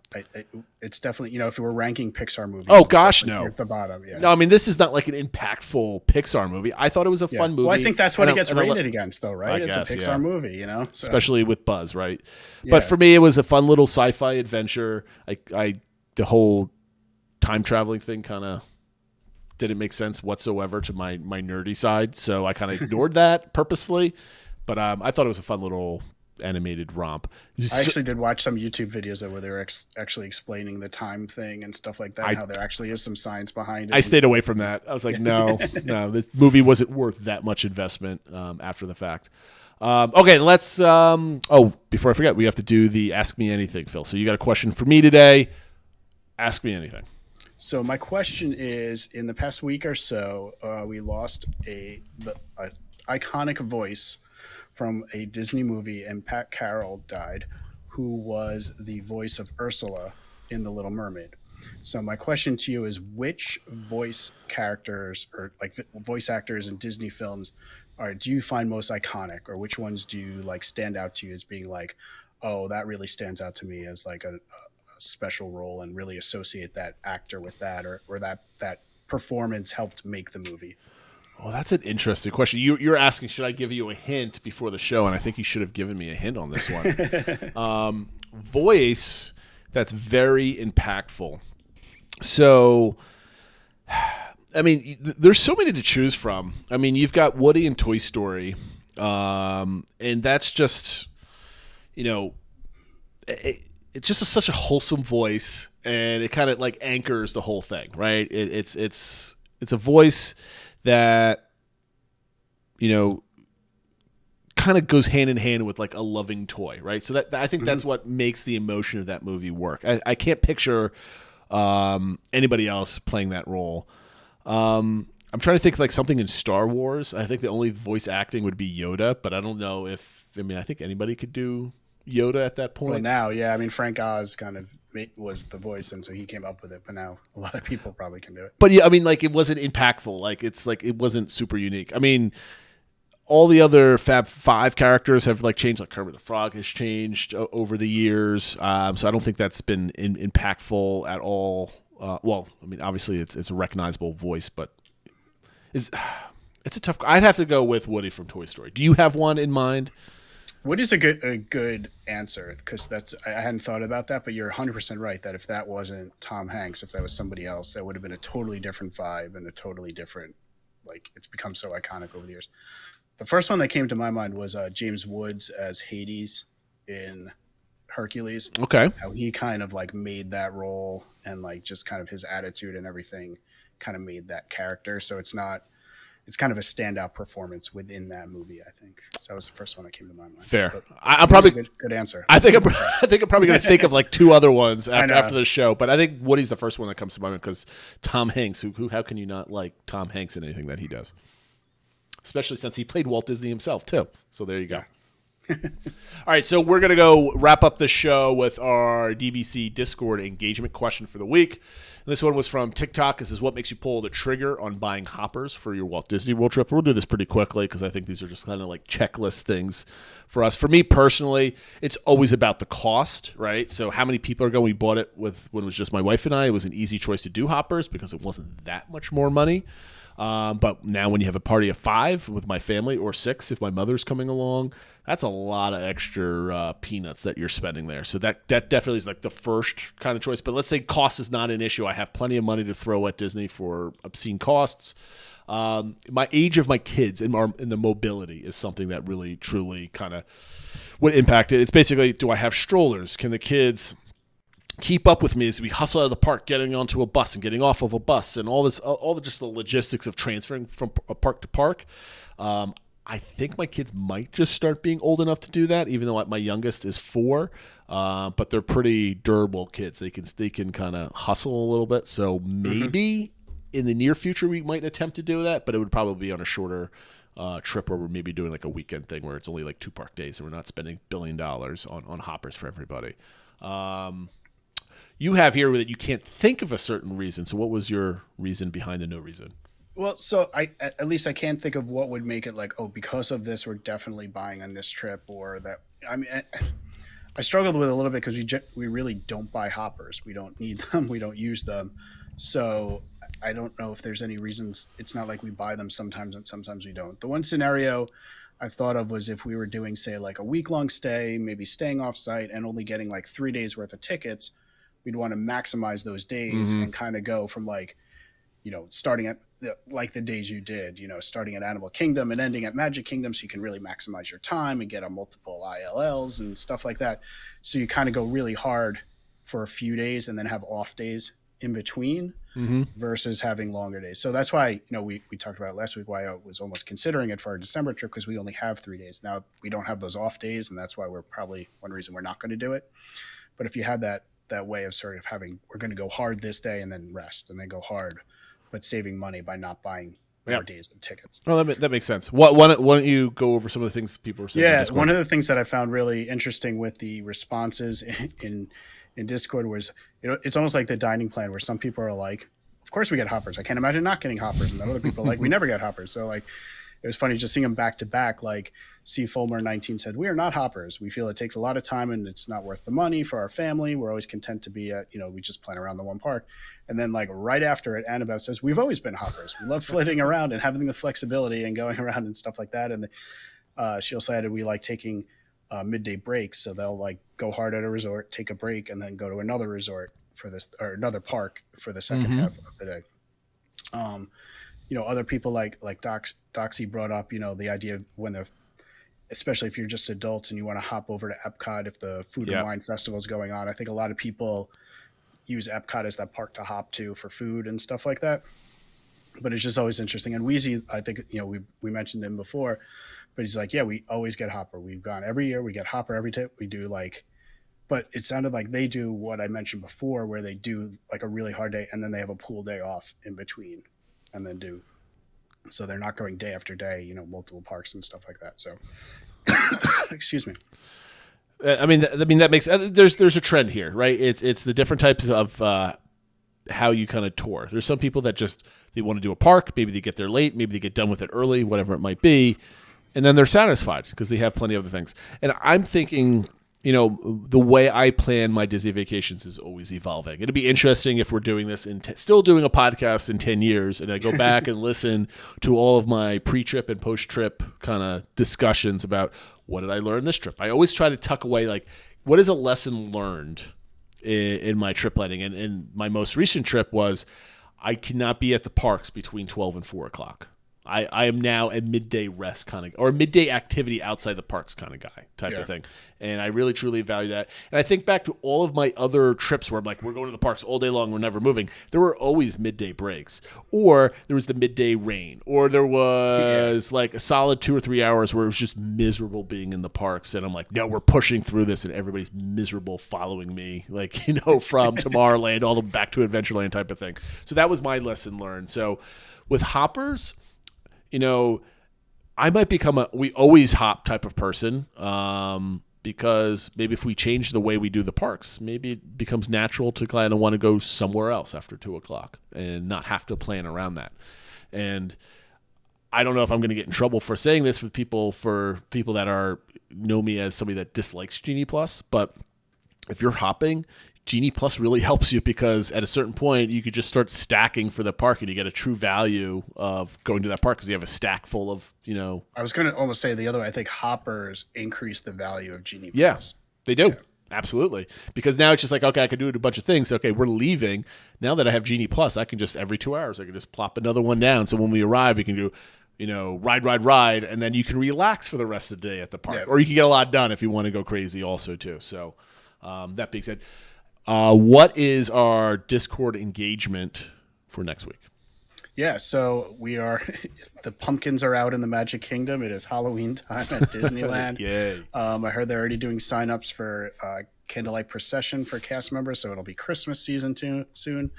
It's definitely, if we were ranking Pixar movies. Oh gosh, no. It's the bottom. Yeah. No, I mean this is not like an impactful Pixar movie. I thought it was a fun movie. Well, I think that's what it gets And I rated against, though, right? I It's guess, a Pixar yeah. movie, So. Especially with Buzz, right? Yeah. But for me, it was a fun little sci-fi adventure. The whole time traveling thing kind of didn't make sense whatsoever to my nerdy side, so I kind of ignored that purposefully. But I thought it was a fun little animated romp. I actually did watch some YouTube videos where they were actually explaining the time thing and stuff like that. How there actually is some science behind it. I stayed away from that. I was like, no, this movie wasn't worth that much investment after the fact. Okay, let's. Before I forget, we have to do the Ask Me Anything, Phil. So you got a question for me today. Ask me anything. So my question is: in the past week or so, we lost the iconic voice from a Disney movie, and Pat Carroll died, who was the voice of Ursula in The Little Mermaid. So my question to you is, which voice characters or like voice actors in Disney films do you find most iconic, or which ones do you like stand out to you as being like, oh, that really stands out to me as like a special role, and really associate that actor with that, or that performance helped make the movie? Well, that's an interesting question. You're asking, should I give you a hint before the show? And I think you should have given me a hint on this one. Voice that's very impactful. So, I mean, there's so many to choose from. I mean, you've got Woody in Toy Story, and that's just, it's just such a wholesome voice, and it kind of like anchors the whole thing, right? It's a voice that, kind of goes hand in hand with like a loving toy, right? So that I think that's what makes the emotion of that movie work. I can't picture anybody else playing that role. I'm trying to think like something in Star Wars. I think the only voice acting would be Yoda, but I don't know I think anybody could do Yoda at that point. Well, now, yeah, I mean, Frank Oz kind of was the voice, and so he came up with it. But now a lot of people probably can do it. But yeah, I mean, like it wasn't impactful. Like it wasn't super unique. I mean, all the other Fab Five characters have like changed. Like Kermit the Frog has changed over the years. So I don't think that's been impactful at all. Well, I mean, obviously it's a recognizable voice, but it's a tough. I'd have to go with Woody from Toy Story. Do you have one in mind? Woody's a good answer, because I hadn't thought about that, but you're 100% right that if that wasn't Tom Hanks, if that was somebody else, that would have been a totally different vibe and a totally different, like, it's become so iconic over the years. The first one that came to my mind was James Woods as Hades in Hercules. Okay. How he kind of like made that role, and like just kind of his attitude and everything kind of made that character. So it's kind of a standout performance within that movie, I think. So that was the first one that came to my mind. Fair. But I'm probably good answer. I think I'm probably going to think of like two other ones after the show, but I think Woody's the first one that comes to mind, because Tom Hanks, who how can you not like Tom Hanks in anything that he does? Especially since he played Walt Disney himself too. So there you go. All right, so we're going to go wrap up the show with our DBC Discord engagement question for the week. And this one was from TikTok. This is, what makes you pull the trigger on buying hoppers for your Walt Disney World trip? We'll do this pretty quickly because I think these are just kind of like checklist things for us. For me personally, it's always about the cost, right? So how many people are going? We bought it when it was just my wife and I. It was an easy choice to do hoppers because it wasn't that much more money. But now when you have a party of 5 with my family, or 6 if my mother's coming along, that's a lot of extra peanuts that you're spending there. So that definitely is like the first kind of choice. But let's say cost is not an issue. I have plenty of money to throw at Disney for obscene costs. My age of my kids and the mobility is something that really, truly kind of would impact it. It's basically, do I have strollers? Can the kids keep up with me as we hustle out of the park, getting onto a bus and getting off of a bus, and all just the logistics of transferring from park to park? I think my kids might just start being old enough to do that, even though my youngest is 4. But they're pretty durable kids. They can kind of hustle a little bit. So maybe in the near future we might attempt to do that, but it would probably be on a shorter trip, where we're maybe doing like a weekend thing where it's only like 2 park days and we're not spending $1 billion on hoppers for everybody. You have here that you can't think of a certain reason. So what was your reason behind the no reason? Well, so at least I can't think of what would make it like, oh, because of this, we're definitely buying on this trip, or that. I mean, I struggled with it a little bit because we really don't buy hoppers. We don't need them. We don't use them. So I don't know if there's any reasons. It's not like we buy them sometimes and sometimes we don't. The one scenario I thought of was if we were doing, say, like a week-long stay, maybe staying off-site and only getting like 3 days worth of tickets, we'd want to maximize those days and kind of go from like, starting at like the days you did, starting at Animal Kingdom and ending at Magic Kingdom, so you can really maximize your time and get on multiple ILLs and stuff like that. So you kind of go really hard for a few days and then have off days in between versus having longer days. So that's why, we talked about it last week, why I was almost considering it for our December trip, because we only have 3 days. Now we don't have those off days, and that's why we're probably one reason we're not going to do it. But if you had that way of sort of having, we're going to go hard this day and then rest and then go hard, but saving money by not buying more days of tickets. Well, that makes sense. Why don't you go over some of the things people are saying? Yeah, one of the things that I found really interesting with the responses in Discord was, it's almost like the dining plan where some people are like, of course we get hoppers. I can't imagine not getting hoppers. And then other people are like, we never get hoppers. So like, it was funny just seeing them back to back. Like C. Fulmer 19 said, we are not hoppers. We feel it takes a lot of time and it's not worth the money for our family. We're always content to be at, we just plan around the one park. And then like right after it, Annabelle says, we've always been hoppers. We love flitting around and having the flexibility and going around and stuff like that. And she also added, we like taking midday breaks. So they'll like go hard at a resort, take a break, and then go to another resort for this, or another park for the second half of the day. Other people like Doxy brought up, the idea of when especially if you're just adults and you want to hop over to Epcot if the Food and Wine Festival is going on. I think a lot of people use Epcot as that park to hop to for food and stuff like that. But it's just always interesting. And Wheezy, I think, we mentioned him before, but he's like, yeah, we always get hopper. We've gone every year. We get hopper every trip. We do but it sounded like they do what I mentioned before, where they do like a really hard day and then they have a pool day off in between and then do. So they're not going day after day, multiple parks and stuff like that. So, excuse me. I mean, that makes there's a trend here, right? It's the different types of how you kind of tour. There's some people that just they want to do a park, maybe they get there late, maybe they get done with it early, whatever it might be, and then they're satisfied because they have plenty of other things. And I'm thinking, the way I plan my Disney vacations is always evolving. It'd be interesting if we're doing this still doing a podcast in 10 years, and I go back and listen to all of my pre-trip and post-trip kind of discussions about what did I learn this trip. I always try to tuck away, like, what is a lesson learned in my trip planning? And my most recent trip was I cannot be at the parks between 12 and 4 o'clock. I am now a midday rest kind of, or midday activity outside the parks kind of guy type of thing. And I really, truly value that. And I think back to all of my other trips where I'm like, we're going to the parks all day long, we're never moving. There were always midday breaks, or there was the midday rain, or there was like a solid 2 or 3 hours where it was just miserable being in the parks. And I'm like, no, we're pushing through this, and everybody's miserable following me, like, from Tomorrowland all the back to Adventureland type of thing. So that was my lesson learned. So with hoppers, I might become we always hop type of person because maybe if we change the way we do the parks, maybe it becomes natural to kind of want to go somewhere else after 2 o'clock and not have to plan around that. And I don't know if I'm going to get in trouble for saying this with people that know me as somebody that dislikes Genie Plus, but if you're hopping, Genie Plus really helps you because at a certain point you could just start stacking for the park and you get a true value of going to that park because you have a stack full of, I was going to almost say the other way. I think hoppers increase the value of Genie Plus. Yeah, they do. Yeah. Absolutely. Because now it's just like, okay, I can do a bunch of things. Okay, we're leaving. Now that I have Genie Plus, I can just every 2 hours, I can just plop another one down. So when we arrive, we can do, ride, and then you can relax for the rest of the day at the park. Yeah. Or you can get a lot done if you want to go crazy also too. So that being said, what is our Discord engagement for next week? Yeah, so the pumpkins are out in the Magic Kingdom. It is Halloween time at Disneyland. Yay. I heard they're already doing signups for Candlelight Procession for cast members, so it'll be Christmas season soon.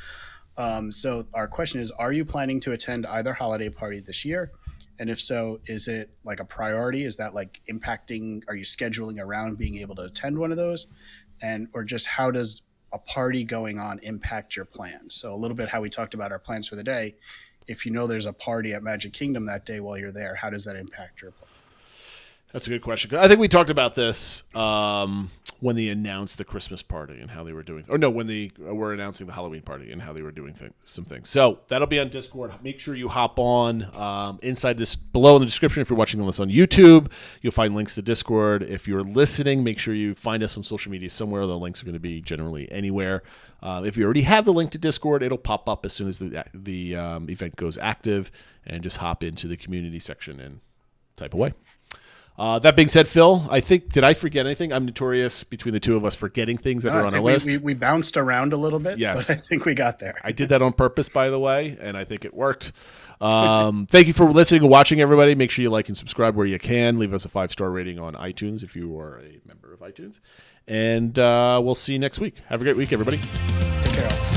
So our question is, are you planning to attend either holiday party this year? And if so, is it like a priority? Is that like impacting, are you scheduling around being able to attend one of those? Or just how does a party going on impact your plans? So a little bit how we talked about our plans for the day. If there's a party at Magic Kingdom that day while you're there, how does that impact your plan? That's a good question. I think we talked about this when they announced the Christmas party and how they were doing. Or no, when they were announcing the Halloween party and how they were doing some things. So that'll be on Discord. Make sure you hop on inside this below in the description. If you're watching this on YouTube, you'll find links to Discord. If you're listening, make sure you find us on social media somewhere. The links are going to be generally anywhere. If you already have the link to Discord, it'll pop up as soon as the event goes active, and just hop into the community section and type away. That being said, Phil, did I forget anything? I'm notorious between the two of us forgetting things that are on our list. We bounced around a little bit, yes. But I think we got there. I did that on purpose, by the way, and I think it worked. Thank you for listening and watching, everybody. Make sure you like and subscribe where you can. Leave us a 5-star rating on iTunes if you are a member of iTunes. And we'll see you next week. Have a great week, everybody. Take care.